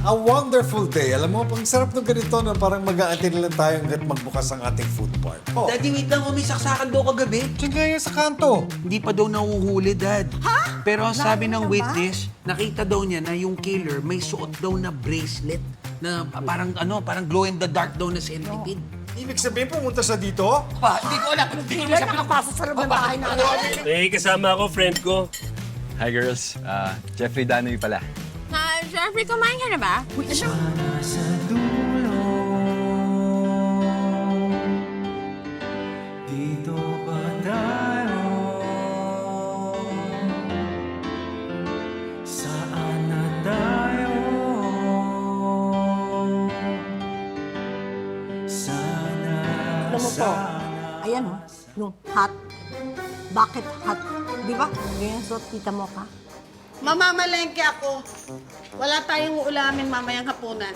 A wonderful day. Alam mo, pang sarap ng ganito na parang mag-a-attend lang tayo hanggat magbukas ang ating food park. Oh, Daddy, wait lang. May saksakan daw kagabi. diyan kaya sa kanto. Hindi pa daw nahuhuli, Dad. Ha? Pero sabi ng witness, nakita daw niya na yung killer may suot daw na bracelet na parang glow in the dark daw na centipede. Ibig sabihin, pumunta sa dito? Pa, hindi ko alam. Killer nakapasok sa loob ng bahay namin. May kasama ako, friend ko. Hi girls, Jeffrey Danoy pala. Jeffrey, kumain ka na ba? Dito pa tayo? Saan na tayo? Sana, Alam mo po, ayan o, yung hat. Bakit hat? Di ba? Ganyan suot, tita mo ka. Mamamalengke ako. Wala tayong ulamin mamayang hapunan.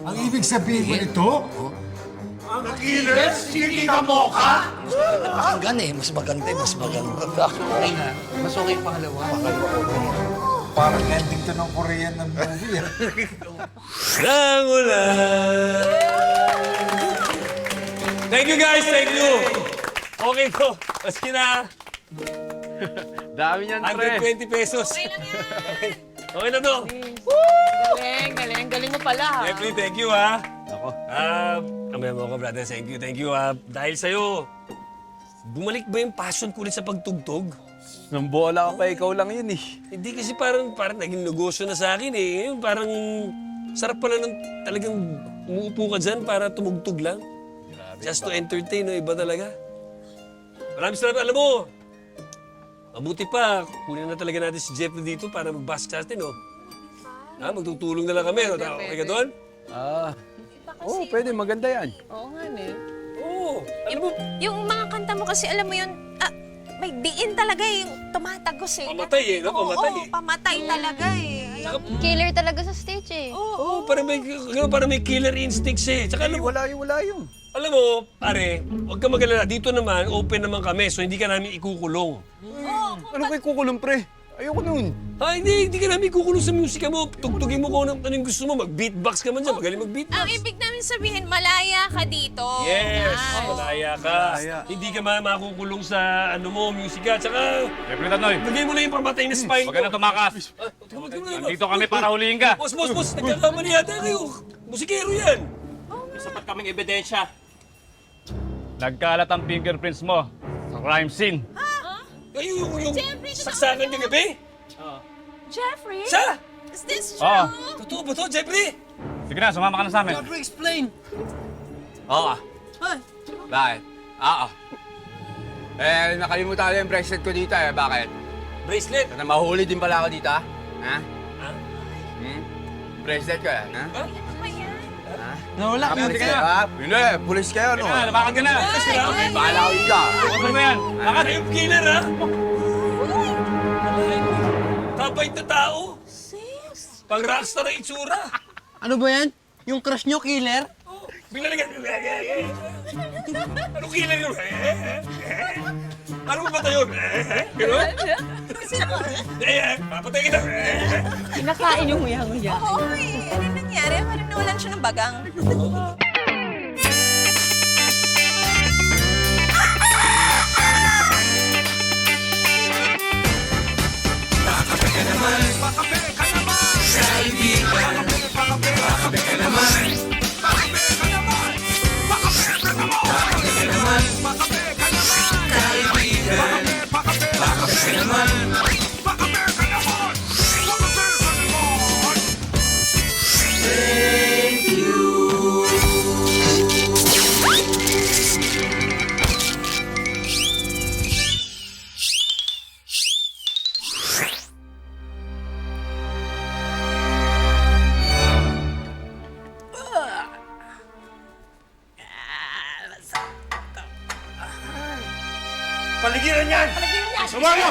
Ang ibig sabihin mo nito? Pakinggan eh, mas maganda, mas maganda. Okay na. Mas okay yung pangalawa. Parang ending to ng Korean ng movie. Nang ulan. Thank you guys, thank you. Okay to. Maski na Dami niyan, pre. 120 pesos. Okay na to. Galing mo pala, ha? Jeffrey, thank you ha. Ako. Kamay mo ko, brother. Thank you ha. Dahil sa'yo, bumalik ba yung passion ko ulit sa pagtugtog? Nung bola ka pa, ikaw lang yun eh. Hindi kasi parang naging negosyo na sa akin eh. Ngayon parang sarap pala nung talagang umuupo ka dyan para tumugtog lang. Just to entertain, no? Iba talaga. Maraming salamat. Alam mo, mabuti pa, kunin na talaga natin si Jeffrey dito para mag-bask sa atin, no? Magtutulong na lang kami, no? Okay ka doon? Pwede, maganda yan. Oo nga, ne. Oo. Alam mo, Yung mga kanta mo kasi, alam mo yun, may diin talaga yung tumatagos eh. pamatay eh, no? Pamatay eh. Oo, pamatay talaga eh. Alam mo, Killer talaga sa stage eh. Oo, parang may killer instincts eh. Tsaka alam mo, Wala yun. alam mo, pare, huwag ka mag-alala. Dito naman, open naman kami, so hindi ka namin ikukulong. Ano kayo kukulong, pre? Ayoko nun. Hindi ka namin ikukulong sa musika mo. Tugtugin mo kung ano yung gusto mo. Mag-beatbox ka man dyan, magaling mag-beatbox. ang ibig namin sabihin, malaya ka dito. Yes, Yan. malaya ka. Hindi ka makukulong sa musika. Tsaka, Jeffrey Danoy, lagay mo na yung pamatay na spine huwag ka na tumakas. Nandito kami para huliin ka. Boss, nagkakamali yata kayo. Musikero yan. Sapat kaming ebidensya. Nagkalat ang fingerprints mo sa crime scene. Kayo yung Jeffrey, saksakan kagabi? Jeffrey? Siya? Is this true? Oo. Totoo ba to, Jeffrey? Sige na, sumama ka na sa amin. Jeffrey, explain. Oo. Bakit? Nakalimutan ko yung bracelet ko dito eh. Bakit? Bracelet. Sana mahuli din pala ako dito, ha? Bracelet ko yan, ha? Nawala. Pulis kayo, Hindi, pulis kayo, no? Sige na, labakan ka na. May bahala ko dito. Ano ba yan? Lakad yung killer, ha? Kabait na tao. Pang rockstar ang itsura. Ano ba yan? Yung crush nyo, killer? Bigla lang yan. Ano killer yun? Ano ba ba yun? Gano'n? Papatay kita. Kinakain yung nguya-nguya. Oo, ano nangyari? Parang nawalan siya ng bagang. Paligiran yan! Sumama!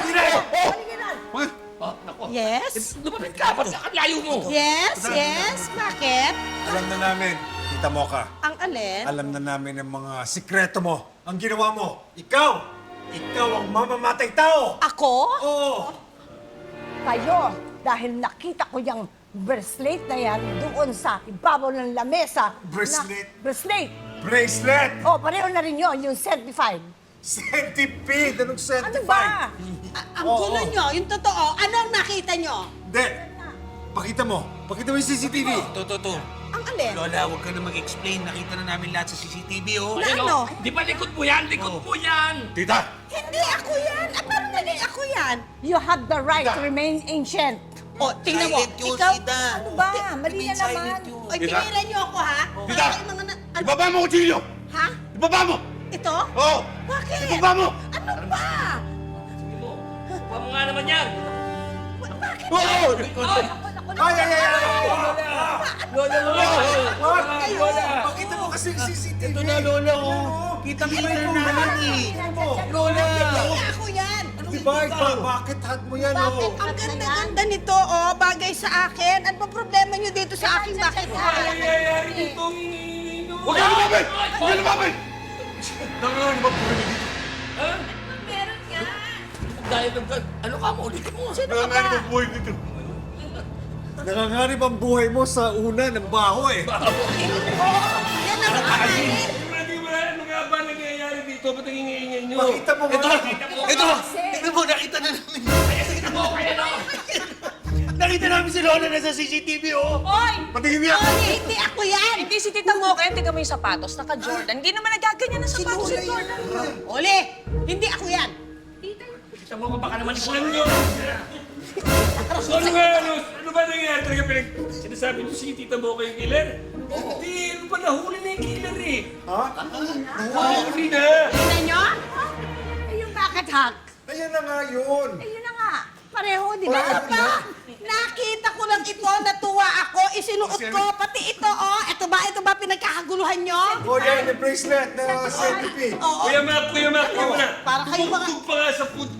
Yes? Lumapit ka! Ba't layo mo? Yes? Bakit? Alam na namin, Tita Mocha. Ang alin? Alam na namin ang mga sikreto mo. Ang ginawa mo. Ikaw ang mamamatay tao. Ako? Oo. Kayo, dahil nakita ko yung bracelet na yan doon sa ibabaw ng lamesa. Bracelet? Bracelet. Bracelet! Oh, pareho na rin yun, yung certified. Centipede! Anong Ano certified? ba? Ang gulo nyo, yung totoo, ano ang nakita nyo? Hindi! Pakita mo yung CCTV. To. Ang alin? Lola, huwag ka na mag-explain. Nakita na namin lahat sa CCTV, oh. Na ano? Di ba likod mo yan? Likod mo yan! Tita! Hindi ako yan. Ah, paano naging ako yan? You have the right to remain ancient. O, tingnan mo. Silent yun, Ikaw, Sita. Ano ba? Mali na naman. Silent yun. Oy, tingilan nyo ako, ha? Tita! Ay, mga na- ano- Ibaba mo kutsilyo! Ha? Ibaba mo! Ito? Oo! Bakit? Ibaba mo! Ano ba? Pa mo nga naman yan! Bakit? Oo! Pakita mo kasi yung CCTV. Ito na, Lola, oh. Kitang-kita na namin, eh. Hindi ako yan. Diba? Bakit hat mo yan, Bakit? oh? Ang ganda-ganda nito, oh. Bagay sa akin. Ano ba problema nyo dito sa akin? Bakit? Nangyayari dito ang Huwag ka lumapit! Huwag ka lumapit! Meron nga. Dahil ano ka mo, ulit mo. Nanganganib ang buhay dito. Nangangarib ang buhay mo sa una ng baho, eh. Yan ang akin. Ano nga ba nangyayari dito? Ba't ang ingay nyo? Pakita mo nga. Ito! Tignan mo, nakita na namin. Nakita namin si Lola na sa CCTV, oh. Oy! Patingin niya. Hindi ako yan. Hindi si Tita Mo, kaya tingnan mo yung sapatos, naka-Jordan. Hindi naman nagaganyan na sapatos si Jordan. Oli, hindi ako yan. Kita mo ka baka naman ikulan nyo. So ano nga, ano ba nangyayari talaga sinasabi nyo si Tita Mo kayong killer? Hindi, ano ba nahuli na yung killer eh? Ha? Nahuli na! Tingnan nyo? Eh, yung bakit hack? Ayan na nga yun. Eh, yun na nga. Pareho, di ba? Ano ba? Nakita ko lang ito, natuwa ako, isinuot ko, pati ito, oh. Ito ba pinagkakaguluhan nyo? Oh, yan, yung bracelet na centipede. Oo. Kuya Mac, mo na. Para kayo mga... Tumugtog pa nga sa food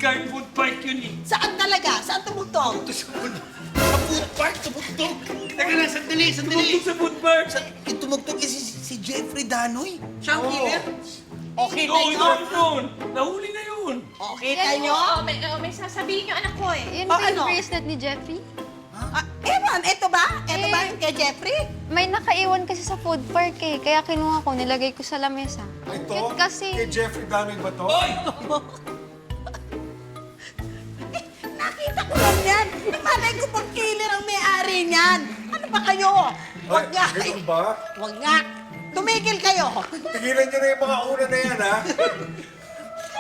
park yun eh. Saan talaga? Saan tumugtog? Sa food park, tumugtog. Teka lang, sandali. Tumugtog sa food park. Yung tumugtog kasi si Jeffrey Danoy. Siya ang killer. Okay Oo, na ito yun. Nahuli na yun. Okay Yan nyo? may sasabihin yung anak ko eh. Yan Oh, ba yung ano? bracelet ni Jeffrey? Ewan, ito ba? Ito ba yung kay Jeffrey? May nakaiwan kasi sa food park eh. Kaya kinuha ko, nilagay ko sa lamesa. Ito, Cute kasi. kay Jeffrey Dahmer ba to? Nakita ko lang yan. Malay ko pang killer ang may-ari niyan. Ano ba kayo? Huwag nga. Ganun ba? Huwag nga. Tumigil kayo. Tigilan niyo na yung mga una na yan, ha?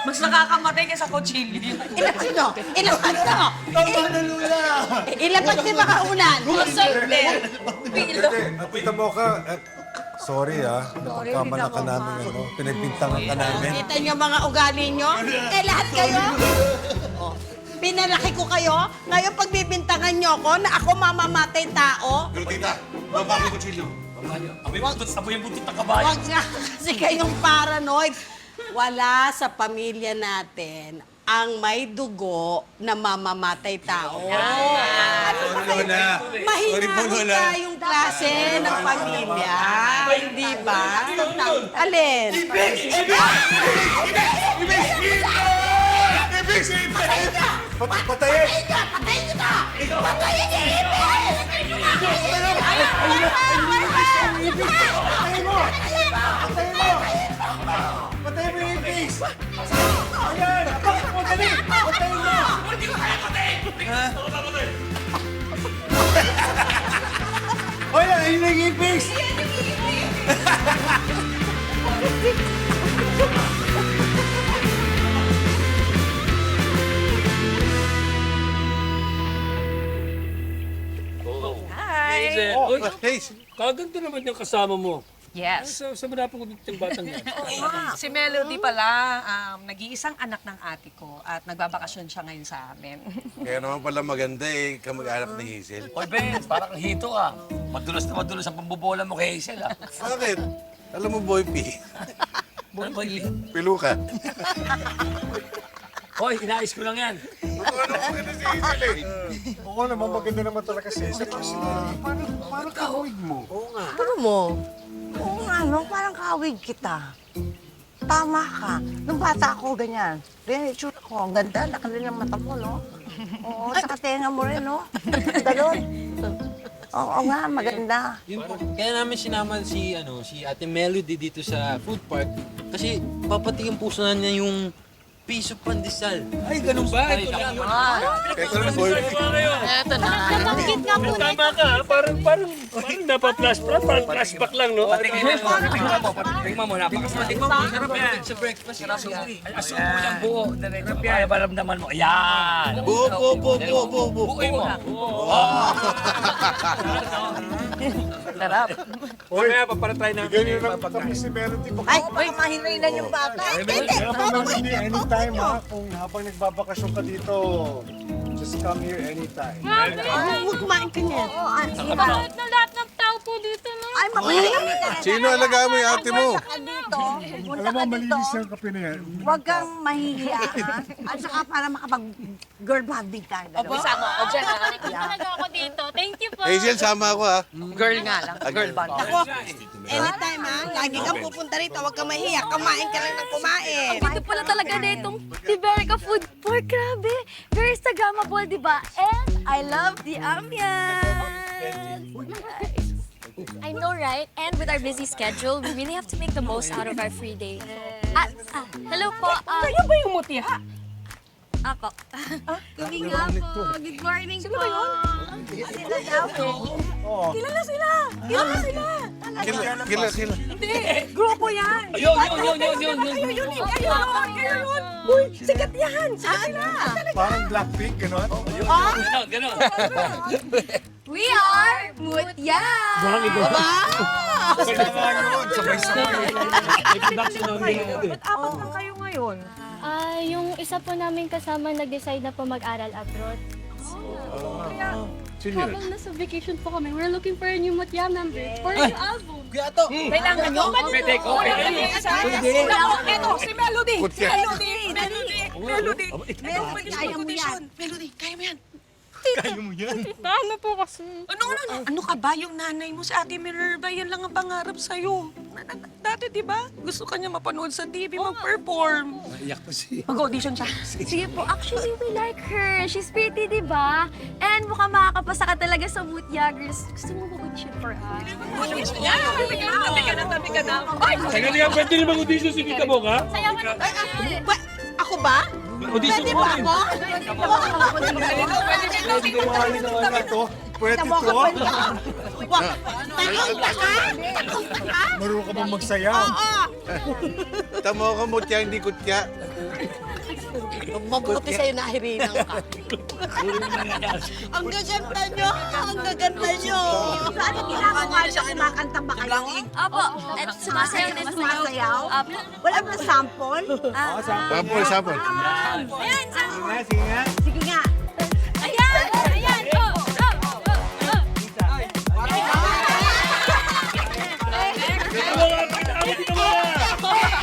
Mas nakakamatay ka sa kutsilyo. Ilapad nyo. Ilapad nyo. Tama na, Lula! Ilapad nyo baka unan. Hindi, nakita mo ka. Sorry, napagkamala ka namin, pinagpintangan ka namin. Kita nyo mga ugali nyo? Lahat kayo? Pinalaki ko kayo. Ngayon pagbibintangan nyo ako na ako mamamatay tao. Pero tita, baba mo kutsilyo. Amoy yung buntot ng kabayo. Huwag nga kasi kayong paranoid. Wala sa pamilya natin ang may dugo na mamamatay tao. Ano ba kayo? Mahina tayong klase ng pamilya. Hindi ba? Alin? Patayin! Patayin nyo na! Patayin niyo Ibig! Patayin mo yung face! Ayan! Patayin mo! Patayin mo! Hindi ko kaya patay! O yan, ayun na yung face! Hi! Oh, Uy, hey! kaganda naman yung kasama mo. Yes. Sa manapang ko dito yung batang yan. Si Melody pala, nag-iisang anak ng ate ko at nagbabakasyon siya ngayon sa amin. Kaya naman pala maganda kamag-anak ni Hazel. Oy, Ben, parang kang hito ah. Madulas na madulas ang pambobola mo kay Hazel ah. Bakit? Alam mo, Boy P, Boy, pilo ka. Hoy, inayos ko lang yan. Oo naman, maganda naman talaga si Hazel. Parang kahawig mo. Ano mo? Oo nga, no? Parang kawig kita. Tama ka. Nung bata ako, ganyan. Ganyan yung itsura ko. Ang ganda, laki rin ang mata mo, no? Oo, saka tenga mo rin, no? Ganon. Oo nga, maganda. Yun po. Kaya namin sinama si Ate Melody dito sa food park kasi papatingin po sa niya yung piso pandesal. Ay, ganun ba? Ito lang. Ito lang, boy. Eto na. Nabanggit nga po. Tama ka, ha? Parang napa-flashback, parang flashback lang, no? Tingnan mo, napakasarap. Tingnan mo, sarap yan. Sa breakfast, sarap yan. Asubo yung buo. Kaya maramdaman mo. Ayan. Buo. Buoy mo. Sarap. Mamaya, paparatry namin. Ganyan lang kami si Melody. Ay, baka mahinay yung bata. Anytime ha, kung habang nagbabakasyon ka dito, just come here anytime. Huwag kumain ka niyan. Bakit na lahat ng tao po dito, no? Ay, mamaya ka. Sino alagaan mo yung ate mo? Dito. Alam mo, malinis yung kape na yan. Huwag kang mahihiya, ha? At saka para makapag-girl bonding tayo. Sama ako dyan, ha? Talaga ako dito. Thank you po. Hazel, sama ako ha. Girl nga lang. Girl band. Ako, anytime ha, lagi kang pupunta rito, huwag kang mahiya. Kumain ka lang ng kumain. Ito pala talaga ditong Tiberica Food Park. Grabe. Very Instagrammable, di ba? And I love the ambience. I know, right? And with our busy schedule, we really have to make the most out of our free day. Hello po. Kaya ba yung mutya? Ako. Gabi nga po. Good morning po. Sila daw. Kilala sila! Kilala sila! Kila. Hindi! Grupo yan! Yun. Ayun! Ayun! Uy! Sikat yan! Sikat sila! Parang Blackpink, gano'n? Ganon. We are Mutya! Sabay-sabay. Ba't apat lang kayo ngayon? Yung isa po namin kasama nag-decide na po mag-aral abroad. Habang nasa vacation po kami, we're looking for a new Mutya member for a new album. Kailangan nyo? Pwede ko. Ito, si Melody! Kutya. Melody! Kaya mo yan. Melody, kaya mo yan. Paano po kasi? Ano ka ba? Yung nanay mo si Ate Minerva, yan lang ang pangarap sa'yo. Dati, di ba? Gusto ka niya mapanood sa TV, mag-perform. Naiyak pa siya. Mag-audition siya. Sige po, actually we like her. She's pretty, di ba? And mukhang makakapasa ka talaga sa Mutya girls. Gusto mo mag-audition for us? Tabi ka na. Ay! Teka, pwede rin mag-audition si Tita Mocha? Sayawan naman natin. Ako ba? Audition Pwede mo ba rin. ako? Pwede to? Tanong ka ka? Marunong ka bang magsayaw? Tamo ka mutya, hindi kutya. Mabuti sa'yo nahirinan ka. Ang gaganda nyo! Ang gaganda nyo! Ano ginagawa siya? Kumakanta ba kayo? Opo, at sumasayaw din Sumasayaw? Opo. Wala ba sample? Sapol. Ayan, Sige nga. ayan, ayan. Oh, oh, oh, Tita Mocha, Tita Mocha!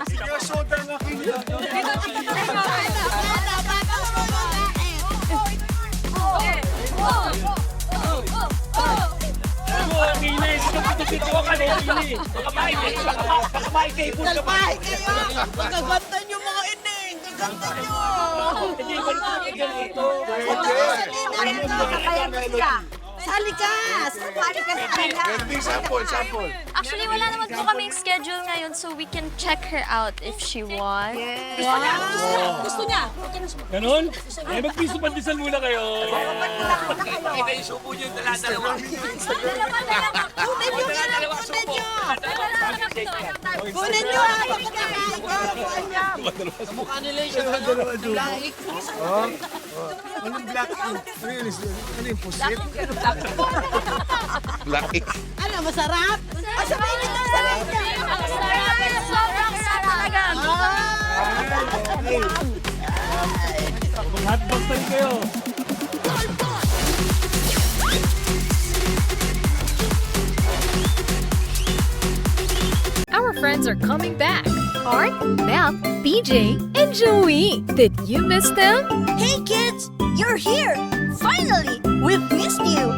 Sinusoda nga kayo. Ano, ang inay. Dito ka na inay. Baka maikaipon ka pa. Salpay kayo! Ang gaganda nyo mga ining! Gaganda nyo! Hindi ko ganito. Sali ka! Sumali ka sa kanya. Ganding sapol. Actually, wala naman po kaming schedule ngayon so we can check her out if she wants. Gusto niya. Ganon? Eh, mag-piso pandesal muna kayo. Isubo nyo yung dalawa. Kunin nyo nga lang! Kunin nyo! Kunin nyo ha! Pagkakain ko! Kunin nyo! Kamukha nila yung Anong Blackpink? Ano yung pusit? Lucky. Ano, masarap? Sabihin nyo na sarap niya! Ang sarap! Sobrang sarap talaga! Mag-hotbox na rin kayo. Our friends are coming back. Art, Beth, BJ, and Joey. Did you miss them? Hey kids! You're here! Finally! We've missed you!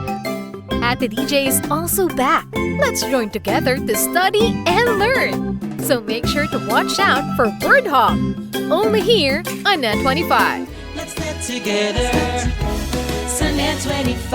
Ate DJ is also back. Let's join together to study and learn. So make sure to watch out for Word Hop. Only here on Net 25. Let's get together. So Net 25.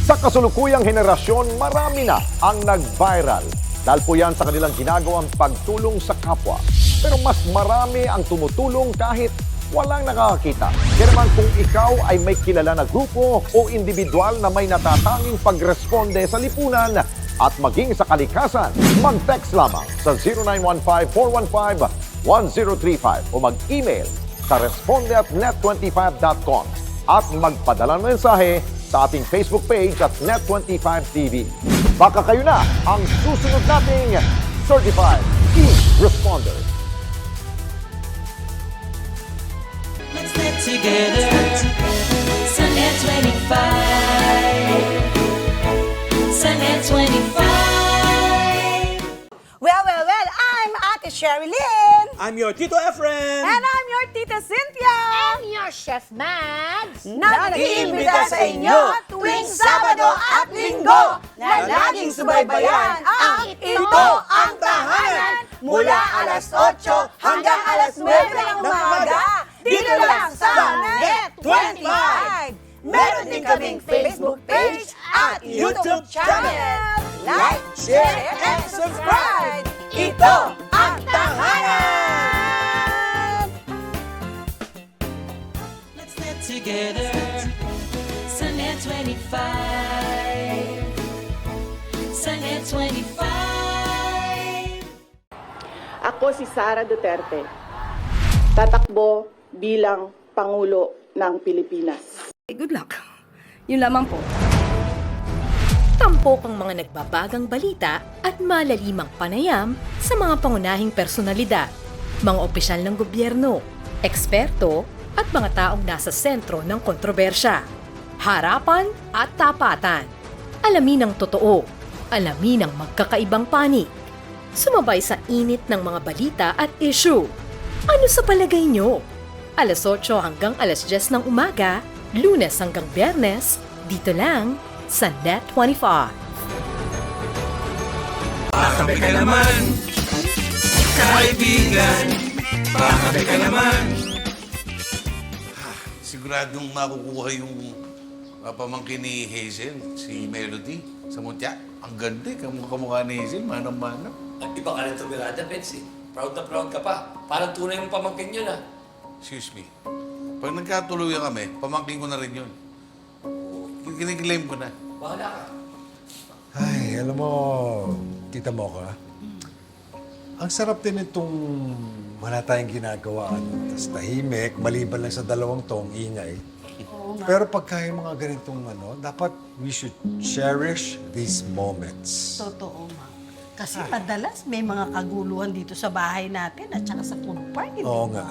Sa kasulukuyang henerasyon, marami na ang nag-viral. Dahil po yan sa kanilang ginagawang pagtulong sa kapwa. Pero mas marami ang tumutulong kahit walang nakakakita. Kaya naman kung ikaw ay may kilala na grupo o individual na may natatanging pagresponde sa lipunan at maging sa kalikasan, mag-text lamang sa 0915-415-1035 o mag-email sa responde@net25.com at magpadala ng mensahe sa ating Facebook page at Net25TV. Baka kayo na ang susunod nating Certified E-Responder. Let's get together sa Net 25. Sa Net 25. Well, I'm Ate Sherilyn. I'm your Tito Efren. And I'm your Tita Cynthia. I'm your Chef Mads. Na nag-iimbita sa inyo tuwing Sabado at Linggo na laging subaybayan ang Ito ang Tahanan mula alas 8 hanggang alas 9 ng umaga dito lang sa Net 25. Meron din kaming Facebook page at YouTube channel. Like, share, and subscribe. Ito ang Tahanan! Let's get together sa Net 25. Sa Net 25. Ako si Sara Duterte. Tatakbo bilang Pangulo ng Pilipinas. Good luck. Yun lamang po. Tampok ang mga nagbabagang balita at malalimang panayam sa mga pangunahing personalidad, mga opisyal ng gobyerno, eksperto at mga taong nasa sentro ng kontrobersya. Harapan at tapatan. Alamin ang totoo. Alamin ang magkakaibang panig. Sumabay sa init ng mga balita at issue. Ano sa palagay nyo? Alas 8 hanggang alas 10 ng umaga, Lunes hanggang Biyernes, dito lang sa Net 25. Bakabe ka naman, kaibigan. Bakabe ka naman. Siguradong makukuha yung pamangkin ni Hazel, si Melody, sa Mutya. Ang ganda eh, kamukha ni Hazel, manang-manang. Ang iba ka na tumirada, Betsy. Proud na proud ka pa. Parang tunay mong pamangkin yun, ah. Excuse me. Pag nagkatuluyan kami, pamangkin ko na rin yun. Kiniklaim ko na. Bahala ka. Ay, alam mo, Tita Mocha, ang sarap din itong wala tayong ginagawa. Tapos tahimik, maliban lang sa dalawang tong ingay. Pero pagka yung mga ganitong dapat we should cherish these moments. Totoo, ma. Kasi madalas may mga kaguluhan dito sa bahay natin at saka sa food park, di Oo ba? nga.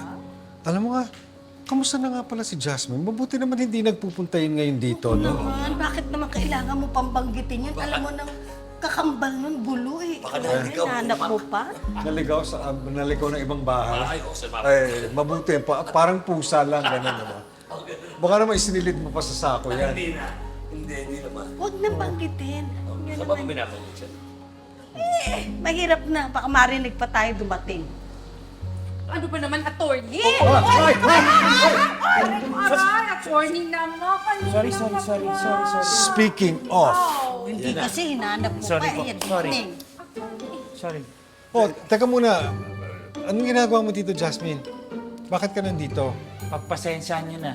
Alam mo nga, kamusta na nga pala si Jasmine? Mabuti naman hindi nagpupunta yun ngayon dito, no? Naman, bakit naman kailangan mo pang banggitin yan? Alam mo nang kakambal nun, bulo eh. Baka naligaw mo, Hanap mo pa? Naligaw ng ibang bahay. Ay, oo, sir, Ay, mabuti. Parang pusa lang, gano'n naman. Baka naman isinilid mo pa sa sako yan. Hindi na. Hindi naman. Huwag nang banggitin. Yan Sa ba naman. binabanggit siya? Mahirap na. Baka marinig pa tayo dumating. Ano ba naman, attorney? Ay! Attorney naman. Sorry. Speaking of, Hindi kasi hinanap mo pa. Yan, morning. oh, teka muna. Anong ginagawa mo dito, Jasmine? Bakit ka nandito? Pagpasensyahan nyo na.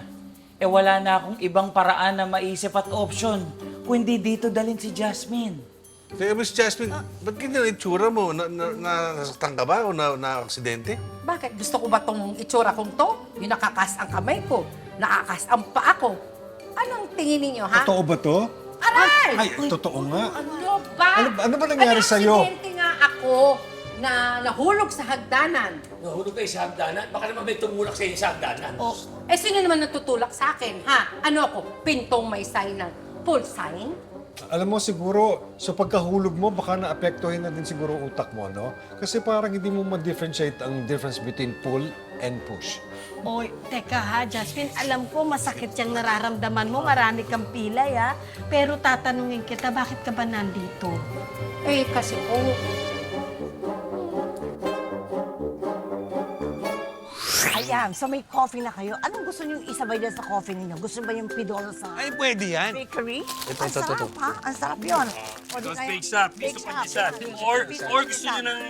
Wala na akong ibang paraan na maisip at option kung hindi dito dalhin si Jasmine. Kaya Miss Jasmine, ba't ganyan ang itsura mo? Nasaktan ka ba o na-aksidente? Bakit? Gusto ko ba tong itsura kong to? Yung nakakas ang kamay ko, nakakas ang paa ko. Anong tingin ninyo, ha? Totoo ba to? Aray! Ay, totoo nga. Ano ba? Ano ba nangyari sa'yo? Aksidente nga ako na nahulog sa hagdanan. Nahulog kayo sa hagdanan? Baka naman may tumulak sa inyo sa hagdanan. Oh, sino naman natutulak sa akin, ha? Ano ako? Pintong may sign ng full sign? Alam mo, siguro, sa pagkahulog mo, baka naapektuhin na din siguro utak mo, no? Kasi parang hindi mo ma-differentiate ang difference between pull and push. Oy, teka ha, Jasmine, alam ko masakit yung nararamdaman mo, marami kang pilay ha. Pero tatanungin kita, bakit ka ba nandito? Eh, kasi kung Ayan, so may coffee na kayo. Anong gusto niyong isabay dyan sa coffee ninyo? Gusto ba yung Pidoro sa Ay, pwede yan. bakery? Ito, Ang sarap, ha? Ang sarap yun. O, di Tapos kaya- bake shop, piece of pandesal. Or gusto nyo ng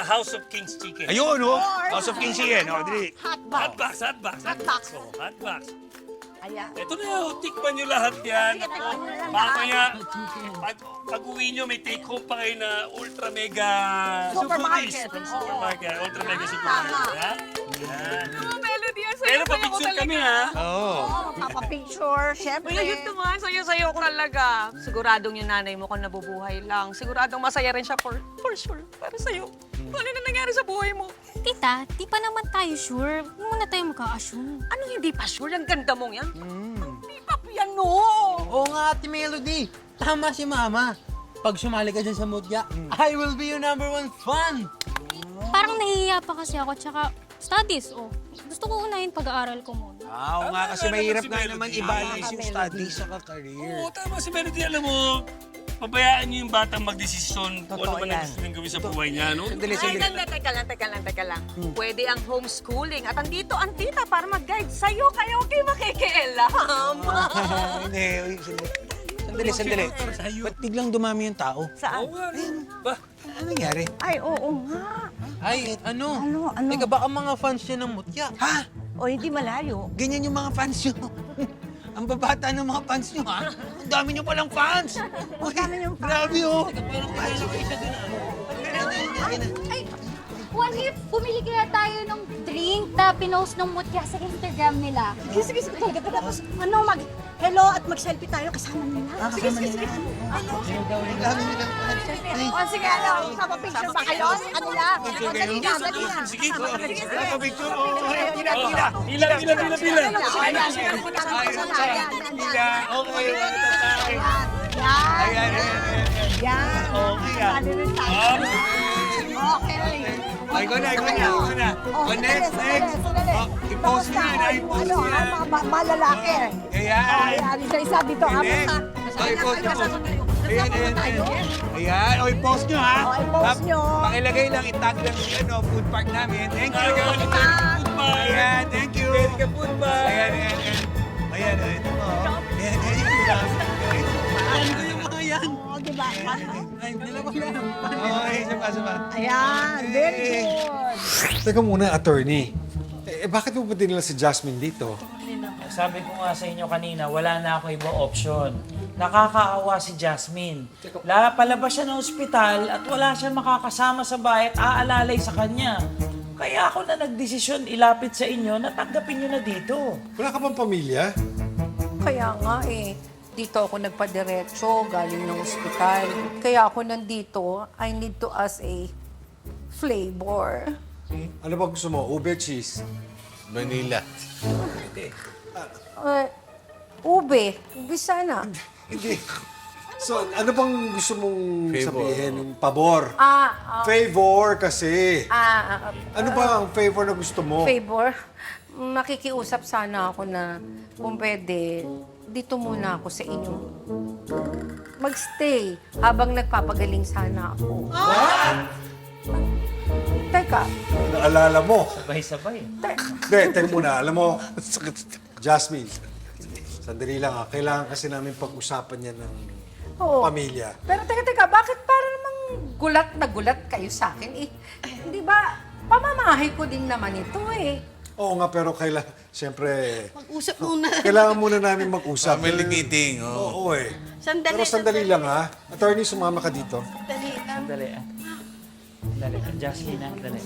House of King's Chicken. Ayun, no? Or- House of Kings yan. O, dili. Hotbox. Hotbox. Oh, hotbox. Ayan. Ito na, tikman nyo lahat yan. Ako, mamaya, pag uwi nyo, may take home pa kayo na ultra mega Supermarket. From supermarket. Ultra mega supermarket. Ha? Yan. Melody, ang Pero pa-picture kami, ha? Oo. Papapicture, syempre. Uy, yun naman, sayo-sayo ko talaga. Siguradong yung nanay mo kung nabubuhay lang. Siguradong masaya rin siya for sure. Para sa'yo. Ano na nangyari sa buhay mo? Tita, di pa naman tayo sure. Huwag muna tayo magka-assume. Anong hindi pa sure? Ang ganda mong yan. Hindi pa piano. Oo nga, Ate Melody. Tama si Mama. Pag sumali ka dyan sa Mutya, I will be your #1 fan. Parang nahihiya pa kasi ako, tsaka studies, Gusto ko unahin pag-aaral ko muna. Oo nga, kasi Tama mahirap si nga Melody. naman i-balance yung studies sa career. Oo, tama si Melody. Alam mo, pabayaan niyo yung batang magdesisyon kung ano Totoo man ang yan. gusto niyang gawin sa buhay niya, no? Sandali, Ay, sandali. teka lang. Pwede ang homeschooling. At andito ang tita para mag-guide sa'yo. Kaya huwag kayo makikialam. Hindi, uy, sandali. Ba't biglang dumami yung tao? Saan? Oo nga, no? Ba? Ano nangyari? Ay, oo nga. Ay, ano? Ano? Teka, baka mga fans niya ng Mutya. Ha? O, hindi malayo. Ganyan yung mga fans nyo. Ang babata ng mga fans nyo, ha? Ang dami nyo palang fans! Uy, grabe, oh! Ay, what if bumili kaya tayo ng drink na pinost ng Mutya sa Instagram nila? Sige. Tapos, hello at mag-selfie tayo kasama nila. Sige. O, sige, papapicture ba kayo? Kanila? Dali na. Sige. Picture, oh! Pila! Pila. Okay, tatay. Yan. Yan. Yan. Okay, ah. Ano rin tayo? Okay. Ay, go na. Oh, Next. sandali. Oh, i-post mo yan, i-post mo yan. Malalaki. Ayan. Ayan, isa-isa dito. Next. Oh, i-post nyo. Ayan, o i-post nyo, ha? O, i-post nyo. Pakilagay lang, itag lang si food park namin. Thank you. Bye. Ayan, thank you. America Food Bar. Ayan. Ayan, ito mo. Ayan. Ano yung mga yan? O, diba? Ay, hindi lang alam. Okay, saba. Ayan, very good. Teka muna, attorney. Bakit mo pa dinala si Jasmine dito? Sabi ko nga sa inyo kanina, wala na ako ibang option. Nakakaawa si Jasmine. Palabas siya ng ospital at wala siya makakasama sa bahay at aalalay sa kanya. Kaya ako na nagdesisyon ilapit sa inyo na tanggapin nyo na dito. Wala ka bang pamilya? Kaya nga dito ako nagpadiretso galing ng ospital. Kaya ako nandito, I need to ask a flavor. Ano ba gusto mo? Ube, cheese? Manila. Ube. Ube sana. Hindi. So, ano bang gusto mong sabihin? Yung pabor? Favor kasi. Ano ba ang favor na gusto mo? Favor? Nakikiusap sana ako na kung pwede, dito muna ako sa inyo. Magstay habang nagpapagaling sana ako. Teka. Naalala mo? Sabay-sabay. Hindi, teka muna. Alam mo, Jasmine, sandali lang ha. Kailangan kasi namin pag-usapan yan ng pamilya. Pero teka, bakit para namang gulat na gulat kayo sa akin? Di ba, pamamahay ko din naman ito Oo nga, pero kailangan, siyempre, Mag-usap muna. kailangan muna namin mag-usap. Family meeting, oh. Oo Pero sandali lang ha. Attorney, sumama ka dito. Dali. Jasmine, dali.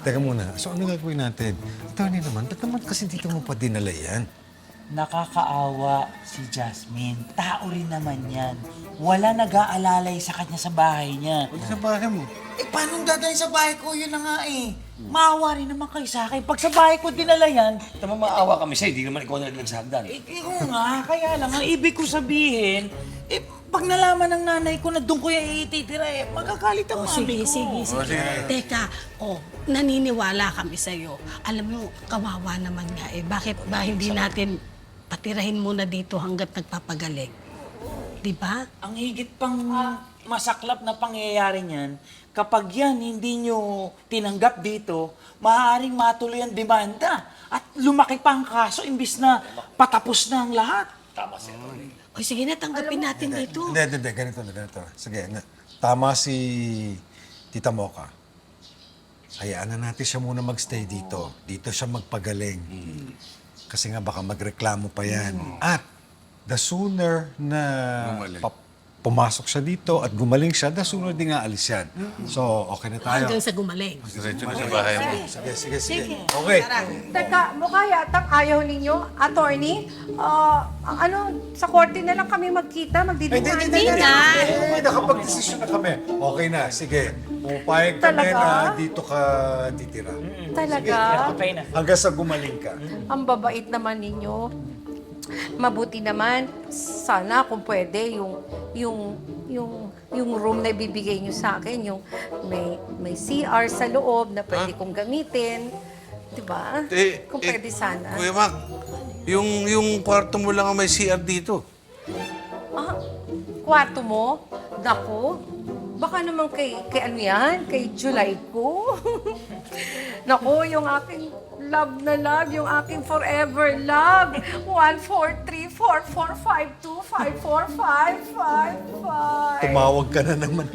Teka muna, so ano gagawin natin? Attorney naman, ba't naman kasi dito mo pa dinala yan? Nakakaawa si Jasmine. Tao rin naman yan. Wala nag-aalalay sa kanya sa bahay niya. Sa bahay mo? Paano dadalhin sa bahay ko? Yun na nga Maawa rin naman kayo sa akin. Pag sa bahay ko dinala yan, Tama, maawa kami sa'yo. Hindi naman ikaw na nagsagdan. oo nga, kaya lang. Ang ibig ko sabihin, pag nalaman ng nanay ko na doon ko yung ititira, magagalit ang mami ko. Sige. Teka, naniniwala kami sa'yo. Alam mo, kawawa naman nga Bakit ba hindi natin patirahin muna dito hanggat nagpapagaling? Di ba? Ang higit pang masaklap na pangyayari niyan, kapag yan hindi nyo tinanggap dito, maaaring matuloy ang demanda. At lumaki pa ang kaso imbis na patapos na ang lahat. Tama siya. O sige na, tanggapin natin dito. Hindi. Ganito. Sige, tama si Tita Mocha. Hayaan na natin siya muna magstay dito. Dito siya magpagaling. Kasi nga baka magreklamo pa yan. At the sooner na pumasok siya dito at gumaling siya, the sooner din nga alis yan. So, okay na tayo. Hanggang sa gumaling. Diretso na sa bahay mo. Sige. Okay. Teka, mukha yatang ayaw ninyo, attorney. Sa korte na lang kami magkita, magdidimanda. Hindi. Nakapag-desisyon na kami. Okay na, sige. Pupayag kami Talaga? na dito ka titira. Talaga? Hanggang sa gumaling ka. Ang babait naman ninyo. Mabuti naman, sana kung pwede, yung room na ibibigay nyo sa akin, yung may CR sa loob na pwede kong gamitin. Diba? Kung pwede sana. Kuya Mac, yung kwarto mo lang ang may CR dito. Kwarto mo? Naku, baka naman kay ano yan? Kay July ko? Naku, yung aking love na love, yung aking forever love. 1-4-3-4-4-5-2-5-4-5-5-5. Tumawag ka na naman.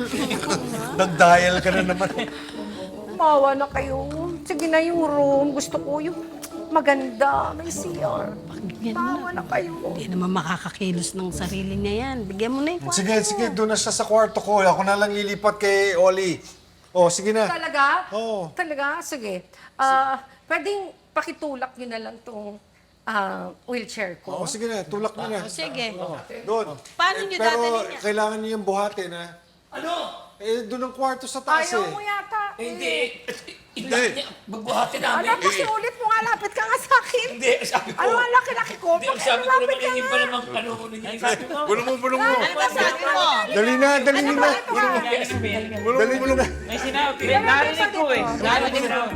Nag-dial ka na naman. Mawa na kayo. Sige na yung room. Gusto ko yung maganda. May CR. Mawa na kayo. Hindi naman makakakilos ng sarili niya yan. Bigyan mo na yung kwarto. Sige, doon na siya sa kwarto ko. Ako na lang lilipat kay Oli. Sige na. Talaga? Oo. Talaga? Sige. Pwedeng pakitulak nyo na lang tong wheelchair ko. Sige na, tulak mo na. Sige. Doon. Paano nyo Pero dadalhin yan? kailangan niyo yung buhatin, ha? Ano? Doon ang kwarto sa taas, Ayaw mo yata. Hindi. Magbuhati namin. Ano, kasi ulit mo nga, lapit ka nga sa akin. Hindi, sabi ko. Ano ang laki-laki ko? Hindi, ang sabi ko naman, hindi pa naman panahon niya. Bulong mo. Ano ba sabi mo? Dali na. Dali na. May sinabi, narinig ko eh. Narinig ko.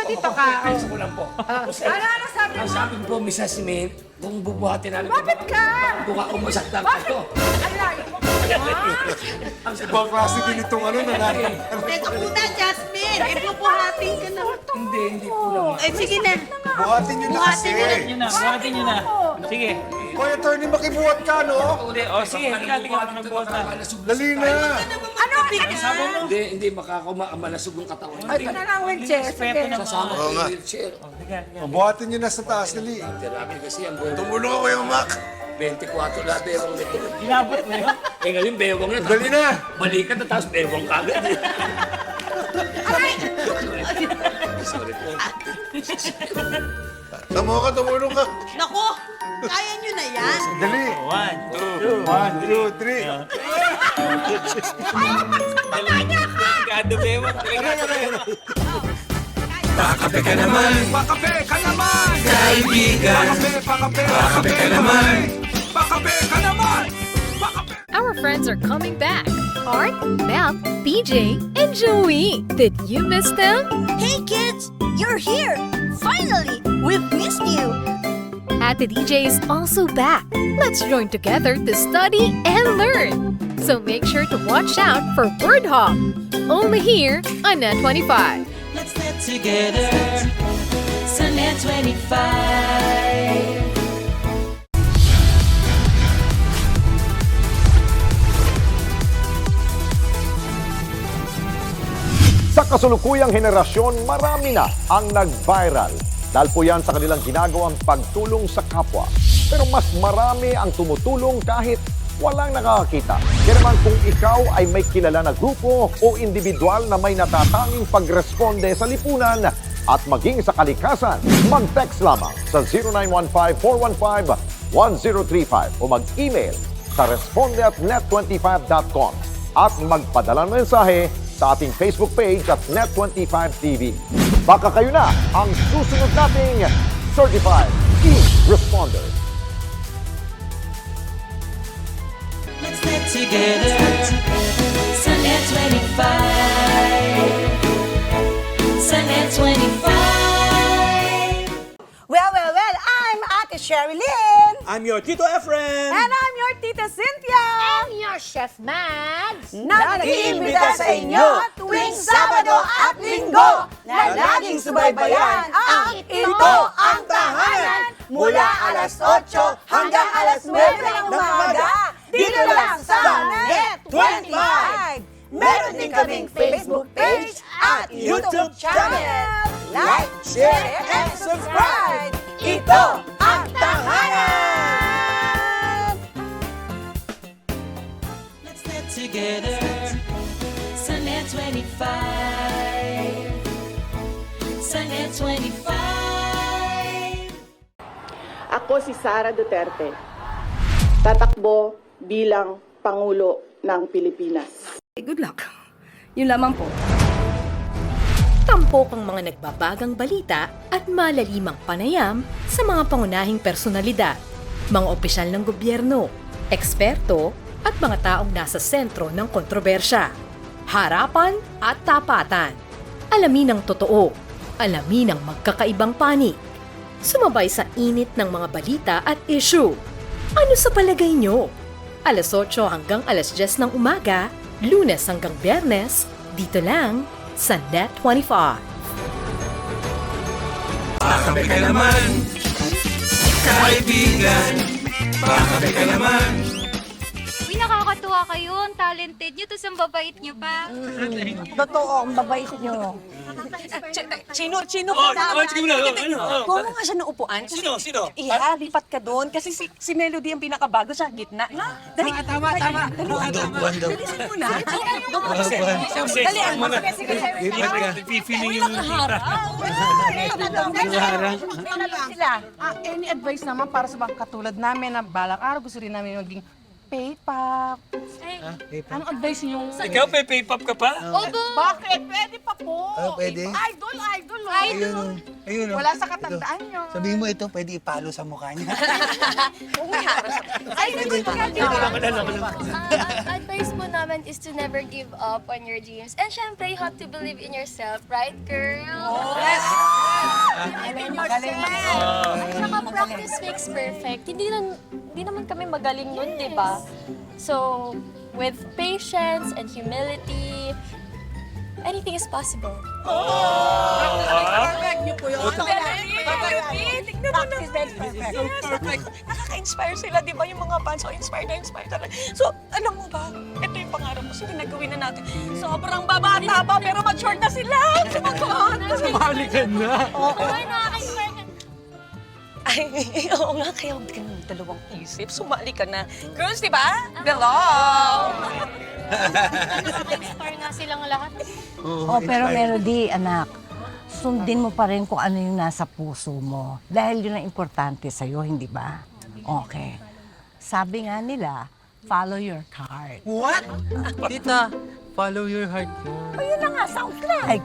Dito ka. Pensa ko lang po. Ano sabi Ang mo? sabi ko, Miss Asmin, kung bubuhatin namin. Lapit ka! Buka ko masaktan ka to. Ang layo mo. Ibang klase din itong nanay. Teka muna, Jasmine. Ipupuhatin ka na. Hindi po lang. Sige na. Buhatin nyo na kasi. Buhatin nyo na. Sige. Hoy, attorney, makibuhat ka, no? Sige, halika ka ng buhat na. Dali na. Ano? Hindi makakamalasog ang katawan. Ito na lang, wheelchair. Sige. Sasama ko yung wheelchair. Buhatin nyo na sa taas, dali. Grabe kasi ang buhay. Tumulong ako yung Mac. 24 lahat bewang nito. Inabot mo yun? Ngayon bewang na. Dali na. Balikan na tapos bewang kagad. Sorry po. Tumulong ka. Naku, kaya nyo na yan. Dali. 1, 2, 3. Gado bewang. Pakape ka naman. Pakape ka naman. Kaibigan. Pakape ka naman. Pakape ka naman. Our friends are coming back. Art, Beth, PJ, and Joey. Did you miss them? Hey kids, you're here! Finally, we've missed you! Ate DJ is also back. Let's join together to study and learn. So make sure to watch out for Word Hop. Only here on Net 25. Let's get together. Sunday 25. Sa kasulukuyang henerasyon, marami na ang nag-viral. Dahil po yan sa kanilang ginagawang pagtulong sa kapwa. Pero mas marami ang tumutulong kahit walang nakakakita. Kaya naman kung ikaw ay may kilala na grupo o individual na may natatanging pagresponde sa lipunan at maging sa kalikasan, mag-text lamang sa 0915-415-1035 o mag-email sa responde@net25.com at magpadala ng mensahe sa ating Facebook page at Net25TV. Baka kayo na ang susunod nating Certified E-Responder. Let's get together. Sunday 25. Sunday 25. Well, I'm Ate Sherilyn. I'm your Tito Efren! And I'm your Tita Cynthia! I'm your Chef Mads! Na nag-iimbita sa inyo tuwing Sabado at Linggo na laging subaybayan ang Ito ang Tahanan mula alas 8 hanggang alas 9 ng umaga dito lang sa Net 25! Meron din kaming Facebook page at YouTube channel. Like, share, and subscribe! Ito ang Tahanan! Let's get together. Sunday 25. Sunday 25. Ako si Sara Duterte. Tatakbo bilang Pangulo ng Pilipinas. Good luck. Yun lamang po. Tampok ang mga nagbabagang balita at malalimang panayam sa mga pangunahing personalidad, mga opisyal ng gobyerno, eksperto at mga taong nasa sentro ng kontrobersya. Harapan at tapatan. Alamin ang totoo. Alamin ang magkakaibang panig. Sumabay sa init ng mga balita at issue. Ano sa palagay nyo? Alas 8 hanggang alas 10 ng umaga, Lunes hanggang Biyernes, dito lang sa Net 25. Pakape ka naman, kaibigan. Pakape ka naman. Uy, nakakatuwa kayo. Ang talented nyo, tapos ang babait nyo pa. Totoo, ang babait nyo. Chino sige mo na. Ano? Kuha mo nga siya ng upuan. Kasi, Sino? Iya, lipat ka doon. Kasi si Melody ang pinakabago sa gitna. Na, dali. Tama. Dalisin mo na. Dali, sige. Feeling yung Sila. Any advice naman para sa mga katulad namin na balang araw gusto rin namin maging pay-pop. Anong advice niyo? Ikaw, pay-pop ka pa? Obo! Bakit? Pwede pa po. Pwede. Idol. Ayun, Wala sa katandaan niyo. Sabihin mo ito, pwede ipalo sa mukha niya. Ay, advice po namin is to never give up on your dreams. And syempre, you have to believe in yourself, right, girl? Yes! Saka practice makes perfect. Hindi naman kami magaling nun, di ba? So, with patience and humility, anything is possible. Perfect niyo po yun. Tignan mo na. Perfect. Nakaka-inspire sila, di ba? Yung mga fans, so inspired talaga. So, alam mo ba, ito yung pangarap ko. Sige, nagawin na natin. Sobrang babata pa, pero mature na sila. Sumagot. Sumali ka na. Ay, nakaka-inspire ka. Ay, oo nga, kaya huwag ka ng dalawang isip. Sumali ka na. Girls, di ba? Belong! Nakaka-inspire nga silang lahat. Pero Melody, anak, sundin mo pa rin kung ano yung nasa puso mo. Dahil yun ang importante sa'yo, hindi ba? Okay. Sabi nga nila, follow your heart. What? Tita, follow your heart yun. Yun na nga, sounds like.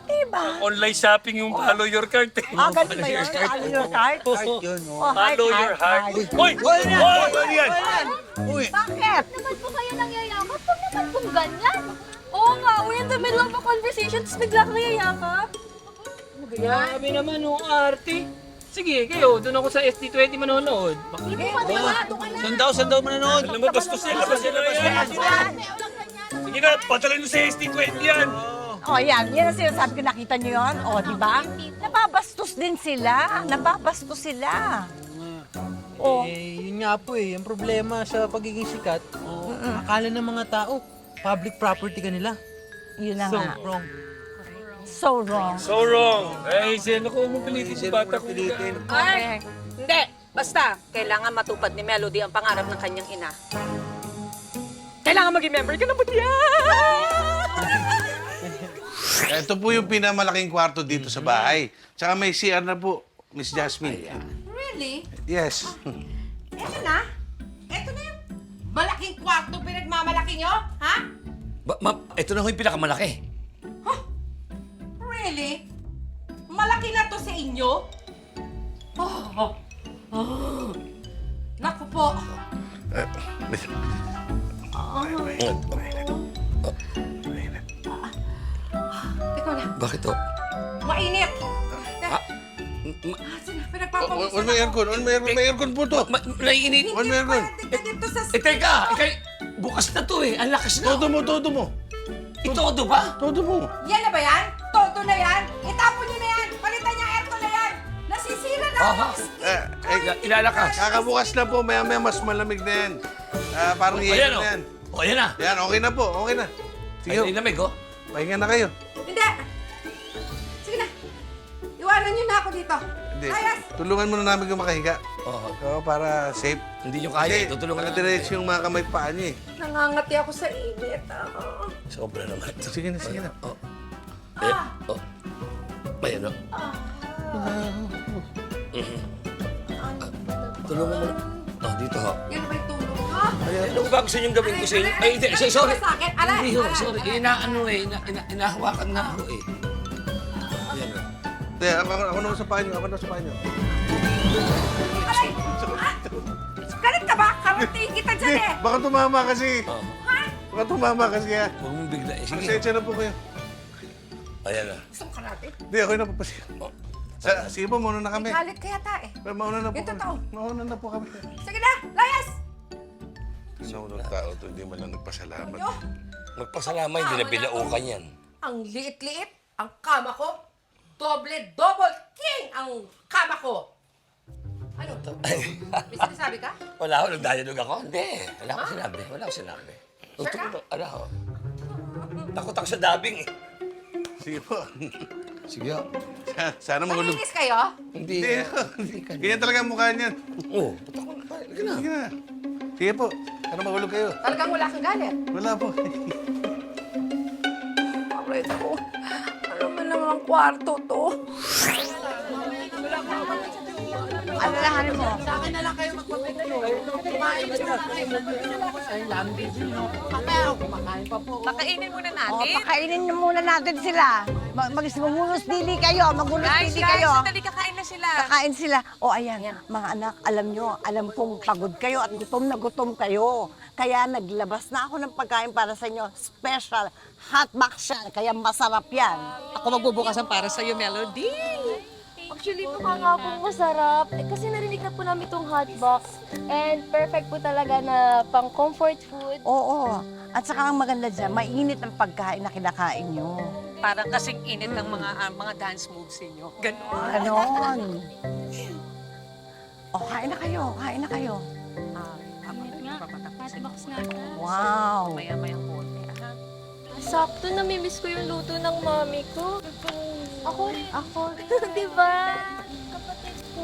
Diba? Online shopping yung follow your card. Ganun ba yun? Follow your heart? Heart yun, Follow your heart. Hoy! Ano yan? Bakit? Naman po kayo nangyayakap? Huwag naman pong ganyan. Oo nga, we're in the middle of a conversation, tapos bigla kang yayakap. Grabe naman, arte. Sige, kayo, doon ako sa SD20 manonood. Hindi mo ba doon ka na? Saan daw manonood? Alam mo, bastos yan. Sige na, patalan mo sa SD20 yan. Yan ang sinasabi ko, nakita niyo yun? Di ba? Nababastos din sila. Yun nga po Ang problema sa pagiging sikat, akala ng mga tao, public property ka nila. Yun na So nga. wrong. So wrong. So wrong. Eh, sino ko umupilitin sa bata ko? Ay, hindi. Basta, kailangan matupad ni Melody ang pangarap ng kanyang ina. Kailangan maging member ka ng Budyan! Ito po yung pinamalaking kwarto dito sa bahay. Tsaka may CR na po, Miss Jasmine. Really? Yes. Eto na? Eto na yung malaking kwarto pinagmamalaki nyo? Ha? Ma'am, ito na ho yung pinakamalaki. Really? Malaki na to sa inyo? Naku po. Bakit to? Mainit. On may aircon, may aircon po to. Naiinit. On may aircon. Teka, bukas na to eh. Ang lakas na. Todo mo. Todo ba? Todo mo. Yan na ba yan? Todo na yan? Itapon niyo na yan! Palitan niya aircon na yan! Nasisira na ako! Ilalakas. Kakabukas na po, maya-maya mas malamig na yan. Parang Ayan yelo na yan. O, ayan na. Yan, okay na po, okay na. Sige, Ay, lamig oh. pahinga na kayo. Hindi! Sige na! Iwanan niyo na ako dito! Hindi, Layas! tulungan muna namin kung makahiga. Oo, para safe. Hindi nyo kaya, Kasi, tutulungan namin. nakadiretso yung mga kamay paa niya eh. Nangangati ako sa init. Sobra naman. Sige na, sige na. Ayan o. Tulungan mo na. Dito ho. Yan ba yung tulong mo? Ano ba gusto niyong gawin ko sa inyo? Ay, hindi. Sorry. Sakit. Aray! Hindi ho, sorry. Inahawakan nga ako eh. Ayan o. Hindi, ako naman sa paa niyo, Aray! Galit ka ba? Karating kita dyan eh! Baka tumama kasi. Baka tumama kasi ha. Huwag mong bigla eh. Sige. Pasensya na po kayo. Ayan na. Isang karate. Hindi, ako na po pasensya. Sige po, mauna na kami. Galit kaya ta eh. Mauna na po Yung kami. totoo. Mauna na po kami. Sige na! Layas! Naunang tao to, hindi man lang nagpasalamat. Magpasalamat, hindi na binaukan yan. Ang liit-liit, ang kama ko. Double king ang kama ko. Ano? May sinasabi ka? Wala ako, nag-dialogue ako. Hindi, wala akong sinabi. Sure ka? Ano ako? Takot ako sa dabing eh. Sige po. Sige ho. Sana mahulog. Malinis kayo? Hindi. Ganyan talaga ang mukha niyan. Oo. Sige na. Sige po. Sana mahulog kayo. Talagang wala kang galit. Wala po. Aray ko. Ano ba namang kwarto to? Ano lahanin mo? Sa akin na lang kayo magpapicture. Kumain na Ay, lambi din, no? Mamaya, kumakain pa po. Pakainin muna Oh, natin. pakainin niyo muna natin sila. Magulos dili kayo, magulos Guys, dili kayo. sandali, kakain na sila. Kakain sila. O ayan, mga anak, alam kong pagod kayo at gutom na gutom kayo. Kaya naglabas na ako ng pagkain para sa inyo. Special hotbox yan, kaya masarap yan. Ako magbubukasan para sa'yo, Melody. Actually, mukha nga pong masarap. Kasi narinig na po namin itong hotbox. And perfect po talaga na pang comfort food. Oo. At saka ang maganda dyan, mainit ang pagkain na kinakain nyo. Parang kasing init ng mga dance moves ninyo. Ganon. Ganon. O, kain na kayo. Hotbox nga po. Wow. Maya-mayang konti. Sakto, namimiss ko yung luto ng mami ko. Ako. Diba? Kapatid ko.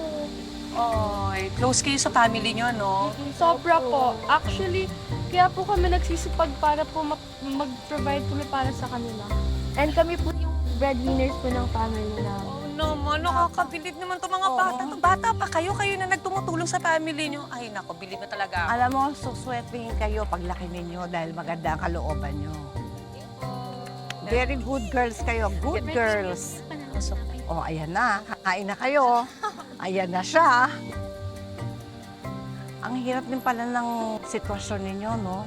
Oy, close kayo sa family nyo, no? Sobra po. Actually, kaya po kami nagsisipag para po mag-provide kami para sa kanila. And kami po yung breadwinners po ng family namin. Naman, nakakabilib naman to mga bata. Bata pa kayo na nagtumutulong sa family nyo. Ay, nako, bilib na talaga ako. Alam mo, suswetwingin kayo paglaki ninyo dahil maganda ang kalooban nyo. Very good girls kayo. Good girls. O, ayan na. Kakain na kayo. Ayan na siya. Ang hirap din pala ng sitwasyon ninyo, no?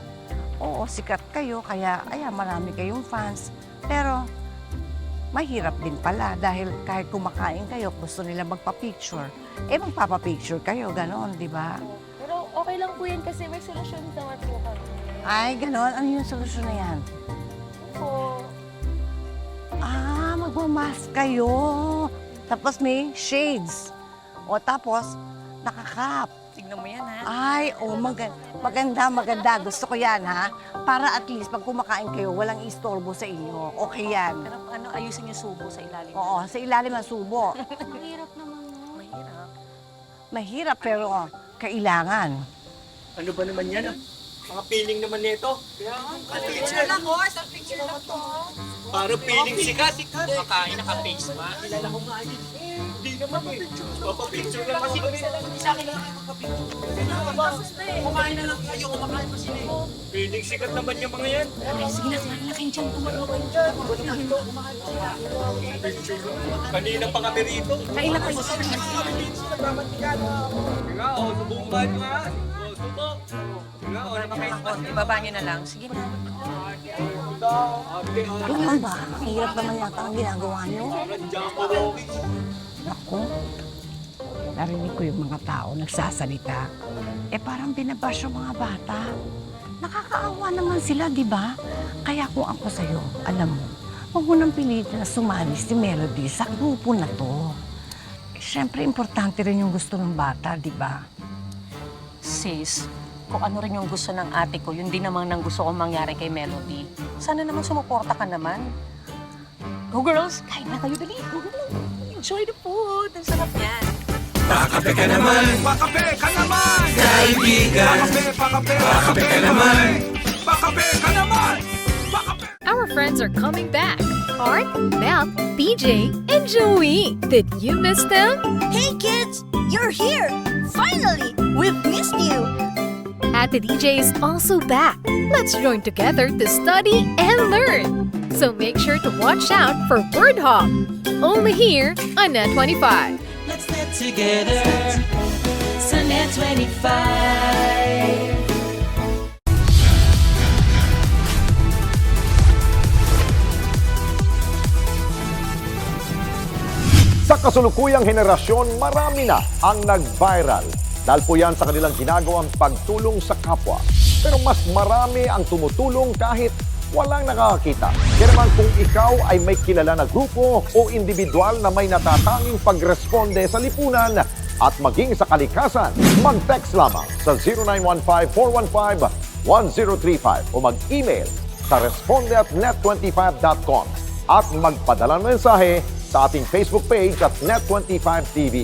Oo, sikat kayo, kaya ayan, marami kayong fans. Pero, mahirap din pala dahil kahit kumakain kayo, gusto nila magpa-picture. Magpapa-picture kayo, ganon, di ba? Pero okay lang po yan kasi may solusyon naman po kami. Ay, ganon. Ano yung solusyon na yan? Po. Magmamask kayo. Tapos may shades. O tapos, nakakap. Tignan mo yan, ha? Ay, maganda. Gusto ko yan, ha? Para at least pag kumakain kayo, walang istorbo sa inyo. Okay yan. Pero ayusin yung subo sa ilalim. Oo, sa ilalim ng subo. Mahirap naman. Mahirap, pero kailangan. Ano ba naman yan? Mga feeling naman nito. Picture lang ko. Isang picture lang to. Parang feeling sikat. Makain naka-face mask. Kilala ko nga yun. Hindi naman eh. Papa-picture lang kasi kami. Sa akin lang kayo magpa-picture. Kumain na lang kayo. Kumakain pa sila eh. Feeling sikat naman yung mga yan. Sige na, kumain na kayo dyan. Kumain dyan. Kanina pa kami rito. Kain na kayo. Nga, subukan nyo nga. Subo. Nga, Ibaba nyo na lang. Sige na. Ganun ba? Ang hirap naman yata ang ginagawa nyo. Ako, narinig ko yung mga tao nagsasalita. Parang binabash yung mga bata. Nakakaawa naman sila, di ba? Kaya kung ako sa'yo, alam mo, huwag mo nang pilitin na sumali si Melody sa grupo na to. Siyempre, importante rin yung gusto ng bata, di ba? Sis, kung ano rin yung gusto ng ate ko, yun din naman ang gusto kong mangyari kay Melody. Sana naman sumuporta ka naman. Go girls! Kain na kayo dali! Enjoy the food! Ang sarap yan! Pakape ka naman! Pakape ka naman! Kaibigan! Pakape ka naman! Pakape ka naman! Our friends are coming back. Art, Beth, PJ, and Joey. Did you miss them? Hey kids! You're here! Finally! We've missed you! Ate DJ is also back. Let's join together to study and learn. So make sure to watch out for Word Hop. Only here on Net 25. Let's get together. Sunday 25. Sa kasulukuyang henerasyon, marami na ang nag-viral. Dahil po yan sa kanilang ginagawang pagtulong sa kapwa. Pero mas marami ang tumutulong kahit walang nakakakita. Kaya naman kung ikaw ay may kilala na grupo o individual na may natatanging pagresponde sa lipunan at maging sa kalikasan, mag-text lamang sa 0915-415-1035 o mag-email sa responde@net25.com at magpadala ng mensahe sa ating Facebook page at Net25TV.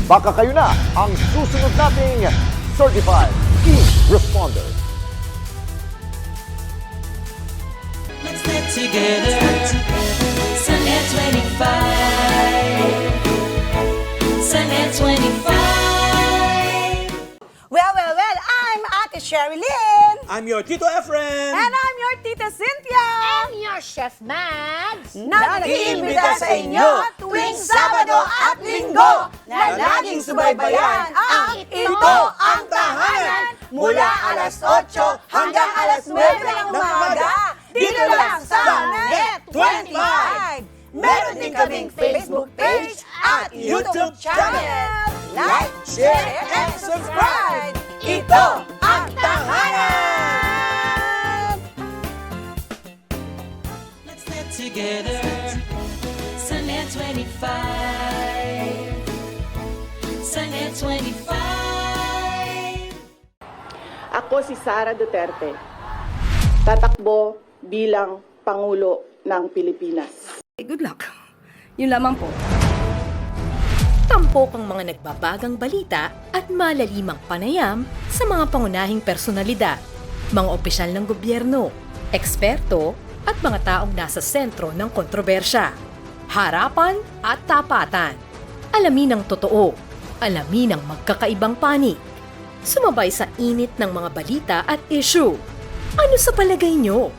Baka kayo na ang susunod nating Certified E-Responder. Let's get together. Sunday 25. Sunday 25. Well, I'm Ate Sherilyn. I'm your Tito Efren. And I'm your Tita Cynthia. I'm your Chef Mads. Na nag-iimbita sa inyo tuwing Sabado at Linggo na laging subaybayan ang Ito ang Tahanan mula alas 8 hanggang alas 9 ng umaga dito lang sa Net 25. Meron din kaming Facebook page at YouTube channel. Like, share, and subscribe. Ito ang Tahanan! Let's get together. Sunday 25. Sunday 25. Ako si Sara Duterte. Tatakbo bilang Pangulo ng Pilipinas. Good luck. Yun lamang po. Tampok ang mga nagbabagang balita at malalimang panayam sa mga pangunahing personalidad, mga opisyal ng gobyerno, eksperto at mga taong nasa sentro ng kontrobersya. Harapan at tapatan. Alamin ang totoo. Alamin ang magkakaibang panig. Sumabay sa init ng mga balita at issue. Ano sa palagay nyo?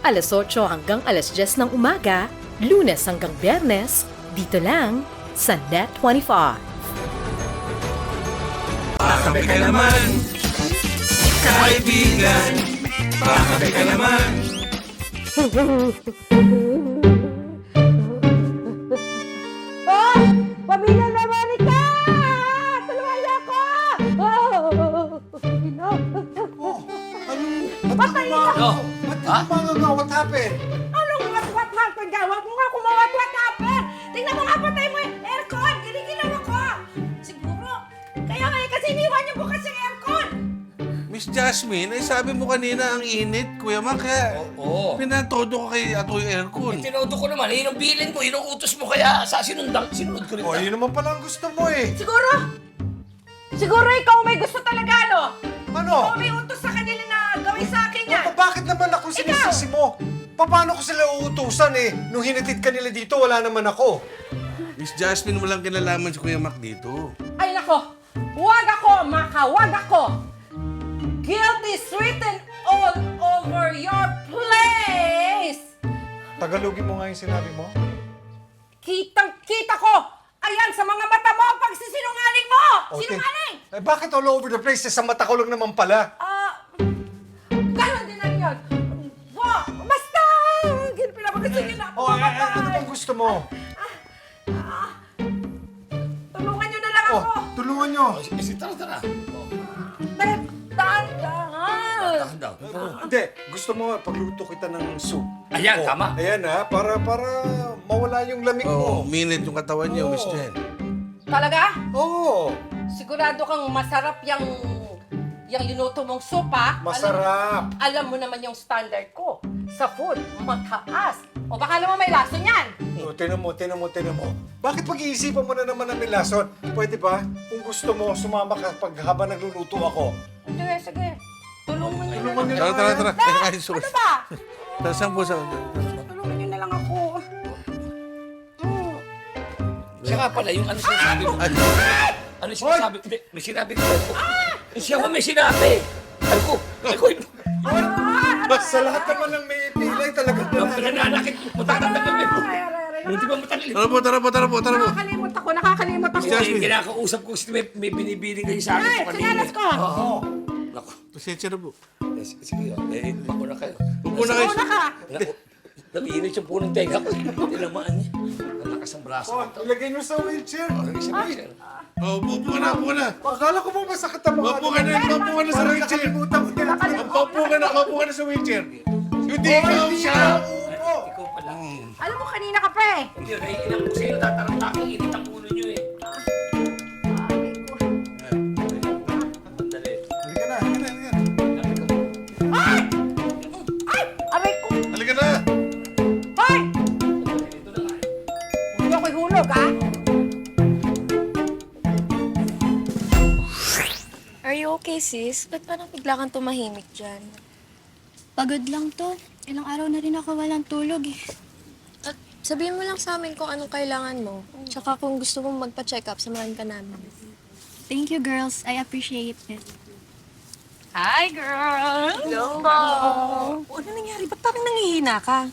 Alas 8 hanggang alas 10 ng umaga, Lunes hanggang Biyernes, dito lang sa Net 25. Pakape ka naman. Kaibigan. Pakape ka naman. Oh! Pamilya na Monica! Tulungan niyo ako! Patay na! What happened? Anong what happened ka? Huwag mo nga kumawat what happened! Tingnan mo nga, patay mo yung aircon! Ginigilaw ako! Siguro, kaya nga kasi iniwan niyo bukas yung aircon! Miss Jasmine, ay sabi mo kanina ang init, Kuya Mac, kaya pinatodo ko kay Ato yung aircon. Tinodo ko naman, yun ang bilin mo, yun ang utos mo, kaya sinunod ko rin. Yun naman pala ang gusto mo eh. Siguro ikaw may gusto talaga, no? Ano? Ikaw may utos sa kanila na gawin sa akin yan! Bakit naman ako sinisisi mo? Paano ko sila uutusan eh? Nung hinatid ka nila dito, wala naman ako. Miss Jasmine, walang kinalaman si Kuya Mac dito. Ay nako! Huwag ako, Maka! Huwag ako! Guilt is written all over your place! Tagalogin mo nga yung sinabi mo. Kitang-kita ko! Ayan, sa mga mata mo, pagsisinungaling mo! Sinungaling! Bakit all over the place? Sa mata ko lang naman pala. Ganon din lang yun! Basta! Pinapagusto niyo na ako! Ano bang gusto mo? Oh, tulungan nyo. Tara. Dahan-dahan! Hindi, gusto mo pagluto kita ng soup. Ayan, Oh, tama. Ayan ha, para mawala yung lamig mo. Minute yung katawan niyo, Miss Jen. Talaga? Oo. Sigurado kang masarap yung linuto mong sopa. Masarap. Alam mo naman yung standard ko. Sa food, mataas. O baka naman may lason yan. Oh, tinan mo. Bakit pag-iisipan mo na naman ng milason? Pwede ba? Kung gusto mo, sumama ka habang nagluluto ako. Sige. Tulungan niyo na Tulungan lang. niyo na. Tara. Ano ba? Saan po sa... Tulungan niyo na lang ako. Siya pala, yung ano sinasabi mo. Ano sinasabi? Hindi, may sinabi ko. Siya ko may sinabi. Ako. Sa lahat naman ng may pilay talaga. Ang pinananakit mo, matatatagal mo. Hindi ba matagal? Tara po. Nakakalimot ako. Kinakausap ko, may binibiling kayo sa akin. Ay, sinalas ko. Oo. Naku. Pasensya na po. Sige, makuna kayo. Muna kayo. Nag-iinit yung punong tenga ko. Tinamaan niya. Ang lakas ng braso. Oh, ilagay nyo sa wheelchair. Upo ka na. Akala ko mo masakit ang mga... Upo ka na sa wheelchair. Upo ka na sa wheelchair. Hindi ikaw siya. Ikaw pala. Alam mo, kanina ka pa eh. Hindi, naiilang ko sa'yo. Tatarang-taking init ang ulo niyo eh. Halika na. Aray ko. Halika na. Hoy! Hindi ako'y hulog, ha? Are you okay, sis? Ba't parang bigla kang tumahimik dyan? Pagod lang to. Ilang araw na rin ako walang tulog eh. At sabihin mo lang sa amin kung anong kailangan mo. Tsaka kung gusto mong magpa-check up, samahan ka namin. Thank you, girls. I appreciate it. Hi, girl! Hello. Ano nangyari? Ba't parang nangihina ka?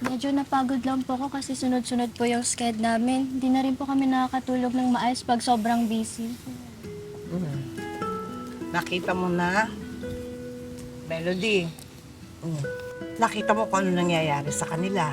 Medyo napagod lang po ako kasi sunod-sunod po yung sked namin. Hindi na rin po kami nakakatulog ng maayos pag sobrang busy. Nakita mo na? Melody, nakita mo kung ano nangyayari sa kanila.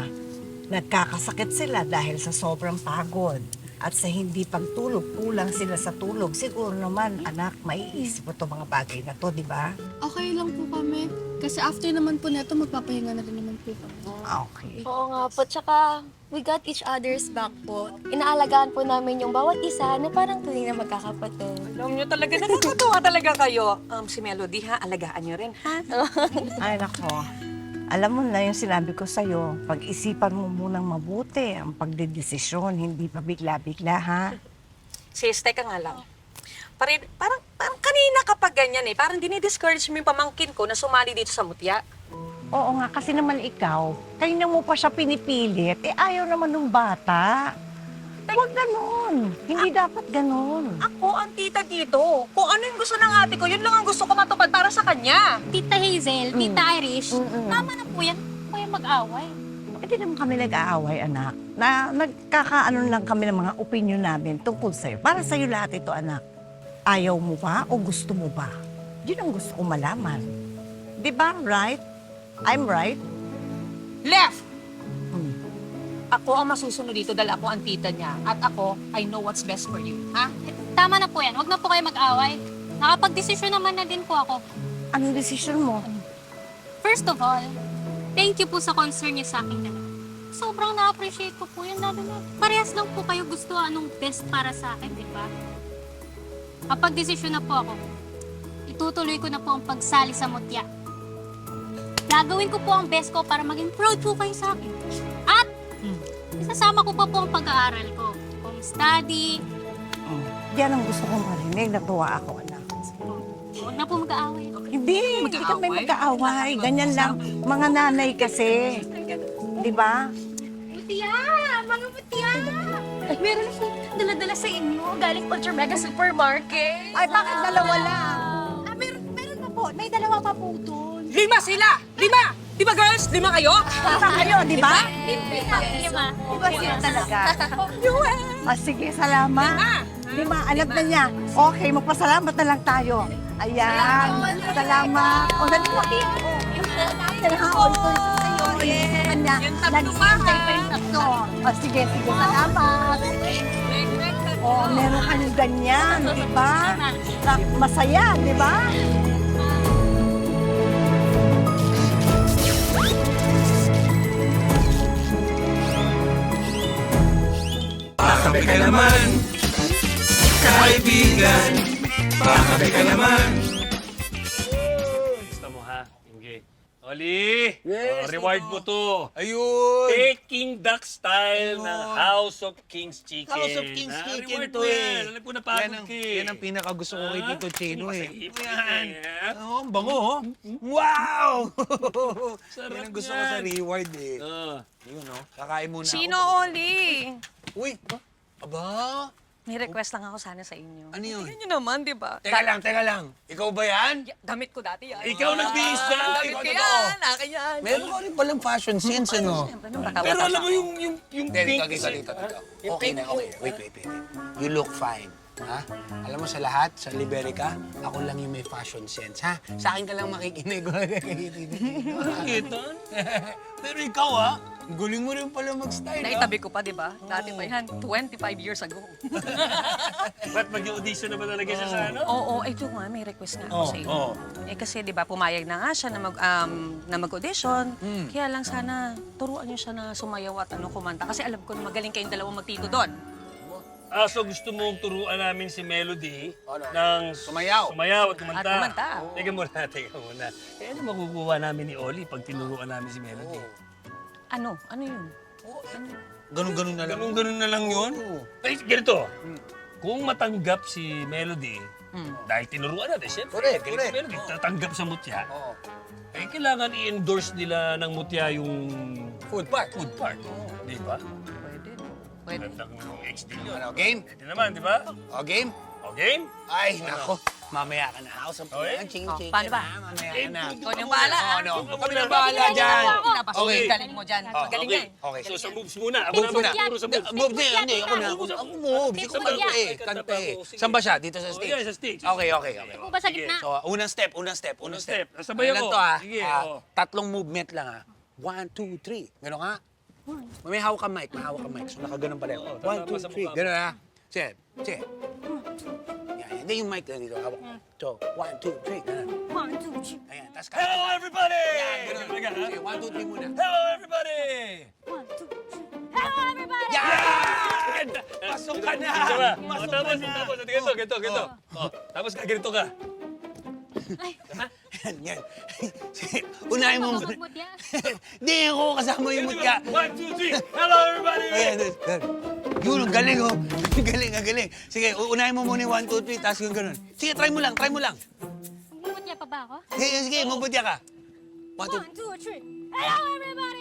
Nagkakasakit sila dahil sa sobrang pagod at sa hindi pagtulog. Kulang sila sa tulog. Siguro naman, anak, maiisip mo itong mga bagay na to, di ba? Okay lang po kami. Kasi after naman po neto, magpapahinga na rin naman po kami. Okay. Oo nga po. Tsaka, we got each other's back po. Inaalagaan po namin yung bawat isa na parang tuloy na magkakapatid. Alam niyo talaga, nakakatuwa talaga kayo. Si Melody, ha? Alagaan niyo rin, ha? Ay, nako. Alam mo na yung sinabi ko sa'yo, pag-isipan mo munang mabuti ang pagdedesisyon, hindi pa bigla-bigla, ha? Sis, teka nga lang. Parang kanina kapag ganyan eh, parang dinidiscourage mo yung pamangkin ko na sumali dito sa mutya. Oo nga, kasi naman ikaw, kanina mo pa siya pinipilit, ayaw naman ng bata. Huwag ganon. Hindi dapat ganon. Ako ang tita dito. Kung ano yung gusto ng ate ko, yun lang ang gusto ko matupad para sa kanya. Tita Hazel, Tita Irish, tama na po yan. Huwag kayong mag-away. Hindi naman kami nag-aaway, anak. Nagkakaano lang kami ng mga opinion namin tungkol sa'yo. Para sa'yo lahat ito, anak. Ayaw mo ba o gusto mo ba? Yun ang gusto kong malaman. Di ba, right? I'm right? Left! Ako ang masusunod dito dahil ako ang tita niya. At ako, I know what's best for you. Ha? Tama na po yan. Huwag na po kayo mag-away. Nakapag-desisyon naman na din po ako. Anong desisyon mo? First of all, thank you po sa concern niyo sa akin dalawa. Sobrang na-appreciate ko po yun. Lalo na parehas lang po kayo gusto anong best para sa akin, di ba? Kapag desisyon na po ako, itutuloy ko na po ang pagsali sa mutya. Gagawin ko po ang best ko para maging proud po kayo sa akin. At isasama ko pa po ang pag-aaral ko. Home study. Yan ang gusto kong marinig. Natuwa ako, anak. Huwag na po mag-aaway. Hindi kami mag-aaway. Ganyan lang. Mga nanay kasi. Di ba? Mutya! Mga mutya! Meron ako dala-dala sa inyo. Galing Ultra Mega Supermarket. Ay, bakit dalawa lang? Meron pa po. May dalawa pa po doon. 5 sila! 5! Di ba girls? 5 kayo? 5 kayo, di ba? Lima. Di ba siya talaga? Sige, salamat. Lima, alam na niya. Okay, magpasalamat na lang tayo. Ayan. Salamat. O, dali mo. Salamat. Lagi siya pa yung tatlo. O, sige, salamat. Oh, meron kang ganyan, di ba? Masaya, di ba? Pakape ka naman, kaibigan. Pakape ka naman. Gusto mo ha? Okay. Oli! Yes, reward Tito. mo to. Ayun! Peking duck style ng House of King's Chicken. House of King's Ah, Chicken reward to mo eh. yan. Alam ko napagod ka eh. Yan ang pinakagusto ko kay Tito Chino eh. Masahip yan. Oo, ang bango oh. Wow! Sarap yan ang gusto ko yan. sa reward eh. Yun oh, kakain muna Chino, ako. Oli! Uy, aba? May request lang ako sana sa inyo. Ano yun? Tingnan nyo naman, di ba? Teka lang. Ikaw ba yan? Damit ko dati yan. Ikaw nagbihis na. Damit ko yan. Akin yan. Meron ka rin palang fashion sense, ano? Pero alam mo yung Dito. pink. Okay na, okay. Wait. You look fine. Ha? Alam mo sa lahat, sa Liberica, ako lang yung may fashion sense, ha? Sa akin ka lang makikinig. Nakita? Pero ikaw, ha? Ang galing mo rin pala mag-style, ha? Naitabi ko pa, di ba? Dati pa yan, 25 years ago. Ba't mag-audition na ba talaga siya sa ano? Oo, ito nga, may request nga ako sa inyo. Eh kasi di ba, pumayag na nga siya na mag-audition. Kaya lang sana turuan niyo siya na sumayaw at kumanta. Kasi alam ko na magaling kayong dalawang magtito doon. So gusto mong turuan namin si Melody ng sumayaw at kumanta. At kumanta. Teka muna. Eh, ano makukuha namin ni Oli pag tinuruan namin si Melody? Ano? Ano yun? Ganun-ganun na lang. Ganun na lang yun? Ay, ganito. Kung matanggap si Melody, dahil tinuruan natin, siyempre, galing si Melody, tatanggap sa mutya, eh, kailangan i-endorse nila ng mutya yung Food park. Di ba? Pwede. Gandang ex-deal yun. Ano, game? Pwede naman, di ba? O, game? O, game? Ay, nako. Mamaya ka na, house of chicken. Paano ba? Mamaya ka na. Ikaw yung bahala, ah. Kami na bahala dyan. Okay. Galing mo dyan. Magaling na eh. Okay. So, sa moves muna. Ako Moves na muna. magtuturo sa moves. Moves na, hindi. Ako na. Ako moves. Ikaw kanta eh. Kanta eh. Saan ba siya? Dito sa stage? yeah, sa stage. Okay. Ako ba sa gitna? So, unang step. Sabay Ano ako. to, ha? Sige, Tatlong movement lang, ha? 1, 2, 3. Gano'n ka? May hawak ka mic. So, nakaganon pala. 1, 2, 3. Gano'n, ha? Sige. Yan. Hindi yung mic na dito. Hawak. So, 1, 2, 3. Gano'n. 1, 2, 3. Ayan. Tapos Hello, everybody! Yan, gano'n. Sige, 1, 2, 3 muna. Hello, everybody! 1, 2, 3. Hello, everybody! Yan! Pasok ka na! Pasok ka na! Tapos, ganito. Tapos ganito ka. Yan. Sige, unahin mo muna. Hindi, ako kasama yung mutya. 1, 2, 3. Hello, everybody! Ayan. Yun, ang galing, oh. Ang galing. Sige, unahin mo muna yung 1, 2, 3, tapos yung ganun. Sige, try mo lang. Bumutya pa ba ako? Sige, magbutya ka. 1, 2, 3. Hello, everybody!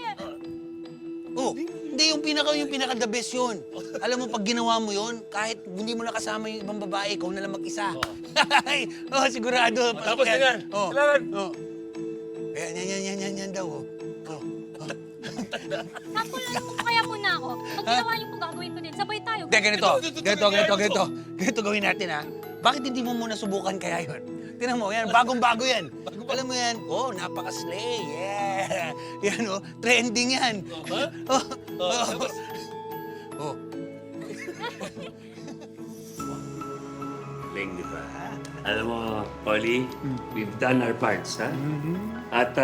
Oh, hindi, yung pinaka the best yun. Alam mo, pag ginawa mo yun, kahit hindi mo nakasama yung ibang babae, ikaw na lang mag-isa. Sigurado. Tapos na yan. Kailangan. Yan daw, oh. Sample lang po kaya muna ako. Pag ginawa niyo po, gagawin ko din. Sabay tayo. Hindi, ganito gawin natin, ha? Bakit hindi mo muna subukan kaya yun? Tingnan mo, yan, bagong-bago yan. Alam mo yan, napaka-slay, yeah. Yan, trending yan. Galing, di ba? Alam mo, Oli, we've done our parts, ha? At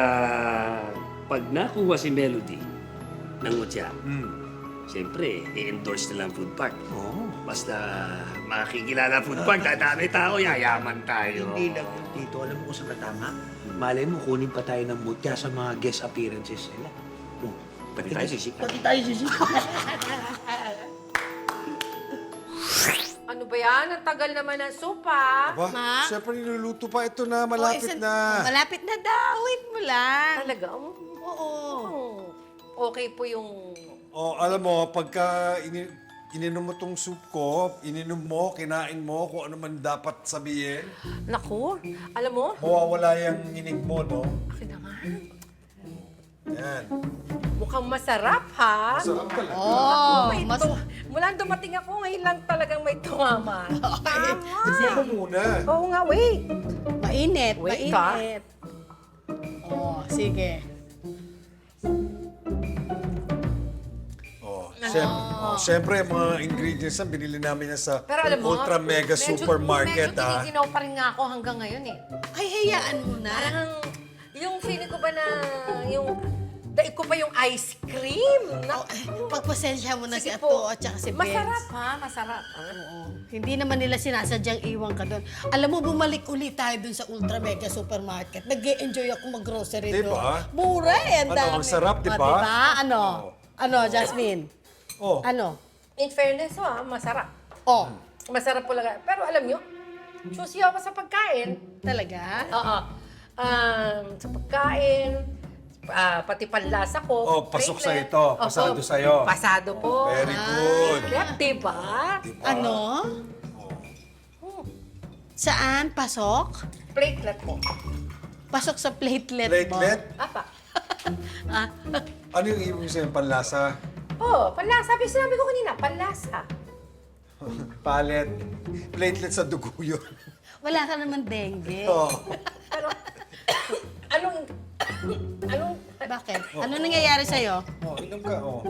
pag nakuha si Melody ng mutya, siyempre, i-endorse nila ang food park. Basta makikilala ang food park, dadami tao, yayaman tayo. Hindi lang dito, alam mo kung saan katama? Malay mo, kunin pa tayo ng mutya sa mga guest appearances nila. Pati tayo sisikat. Ano ba yan? Ang tagal naman ng sopa. Aba, siyempre niluluto pa ito na malapit na. Malapit na daw. Wait mo lang. Talaga? Oo. Okay po yung... Oh, alam mo, pagka ininom mo tong soup ko, ininom mo, kinain mo, kung ano man dapat sabihin, Naku, alam mo? mawawala yung nginig mo, no? Akin na nga. Yan. Mukhang masarap, ha? Masarap pala. Mula dumating ako, ngayon lang talagang may tumama. Tignan mo muna. Oo nga, wait. Mainit. Wait, ha? Oh, sige. Siyempre, mga ingredients na binili namin yan sa Pero alam mo, Ultra Mega Supermarket. Medyo tinitinaw pa rin nga ako hanggang ngayon eh. Ay, hayaan mo na. Parang yung feeling ko ba na yung daig ko pa yung ice cream. Pagpasensya mo na si Sige Ato po. at saka si Benz. Masarap ha, masarap. Hindi naman nila sinasadyang iwan ka doon. Alam mo, bumalik ulit tayo doon sa Ultra Mega Supermarket. Nag-e-enjoy ako mag-grocery doon. Diba? Mura eh, ang Ano, dami. ang sarap, diba? Diba? Ano, Jasmine? Oh. Ano? In fairness, masarap. Oh. Masarap po lang. Pero alam nyo, choosy ako sa pagkain. Talaga? Oo. Sa pagkain, pati panlasa ko. Oh, pasok sa favorite. ito. Pasado sa'yo. Pasado po. Very good. Diba? Ano? Saan? Pasok? Platelet po. Pasok sa platelet mo? Platelet? Apa. Ano yung ibig sabihin panlasa? Panlasa. Sinabi ko kanina, panlasa. Palet. Platelet sa dugo yun. Wala ka naman dengue. Oh. Anong... Bakit? Ano nangyayari sa'yo? Oh, inom ka, oh.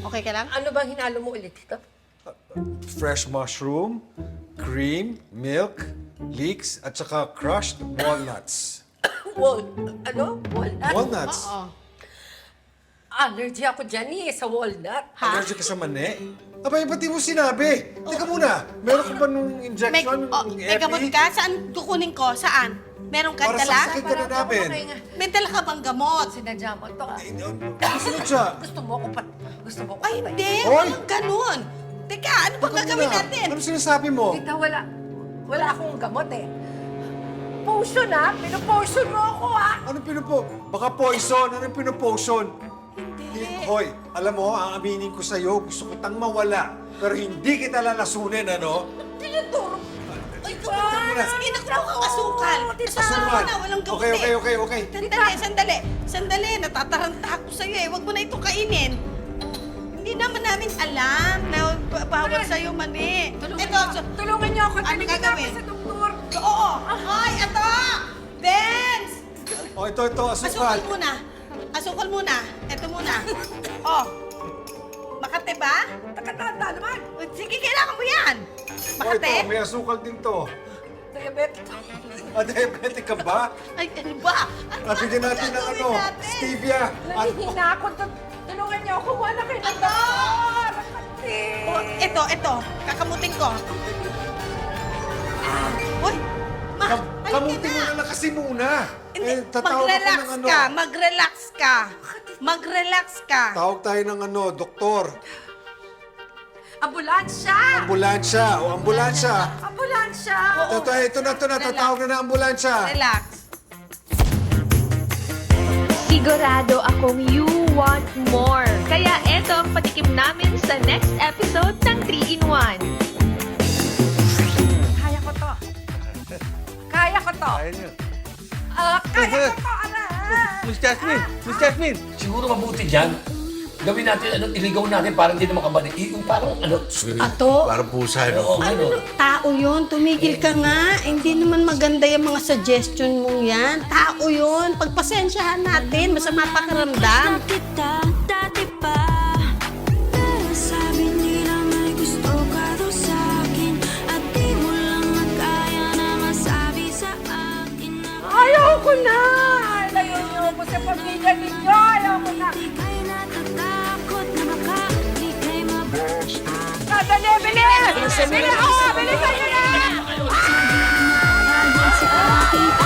Okay ka lang? Ano bang hinalo mo ulit ito? Fresh mushroom, cream, milk, leeks, at saka crushed walnuts. Walnut? Walnuts? Oo. Allergy ako dyan sa walnut. Allergic ka sa mani? Abay, ba't di mo sinabi? Teka muna, meron ka ba nung injection? May gamot ka? Saan kukunin ko? Saan? Meron ka Para dala? sa sakit ka na namin. May dala ka bang gamot? Sinadya mo ito. siya? Gusto mo ko Ay, hindi. Hoy! Walang ganun. Teka, ano ba gagawin natin? Ano sinasabi mo? Tita, wala akong gamot eh. Potion Pinopotion mo ako Ano Baka poison. Ano pinopotion? Hoy, alam mo, ang aminin ko sa'yo, gusto kitang mawala. Pero hindi kita lalasunin, ano? Tinuturo. Ay, kapatid mo na. Sige, nakuha kang asukal. Asukal. Na, walang gamot Okay. Sandali. Natataranta ako sa'yo eh. Huwag mo na ito kainin. Hindi naman namin alam na bawal sa'yo mani. Tulungan niyo ako. Ano gagawin? Sa doktor. Oo. Ay, ito! Benz! Oh, ito, asukal. Asukal muna. Ito muna. Oh. Makate ba? Takatanda naman. Sige, kailangan mo yan. Makate? Ito, may asukal din to. Diabetic. Diabetic ka ba? Ay, ano ba? Bigyan natin ng stevia. Nahihina ako. Tulungan niyo ako. Wala kayo ng doktor. Oh, ito. Kakamutin ko. Uy! Kamutin mo na lang kasi muna. Tatawag ako ng Mag-relax ka. Tawag tayo ng doktor. Ambulansya! Ambulansya. Ito na. Tatawag na ng ambulansya. Relax. Sigurado akong you want more. Kaya eto ang patikim namin sa next episode ng 3-in-1. Kaya ko to. Kaya ko to. Miss Jasmine! Siguro mabuti dyan. Gawin natin, iligaw natin para hindi na makabalik. Yung parang, Ato? Parang pusa, Oo, Tao yun. Tumigil ka nga. Hindi naman maganda yung mga suggestion mong yan. Tao yun. Pagpasensyahan natin. Masama pakiramdam. Dati pa, pero sabi nila may gusto ka daw sa'kin at di mo lang magkaya na masabi sa akin na Ayaw ko na! Layo niyo ako sa pamilya ninyo! Ayaw ko na! di kayo natatakot na baka di kayo mabasta. Dali, bilis! Bilis! Bilisan niyo na! Sa akin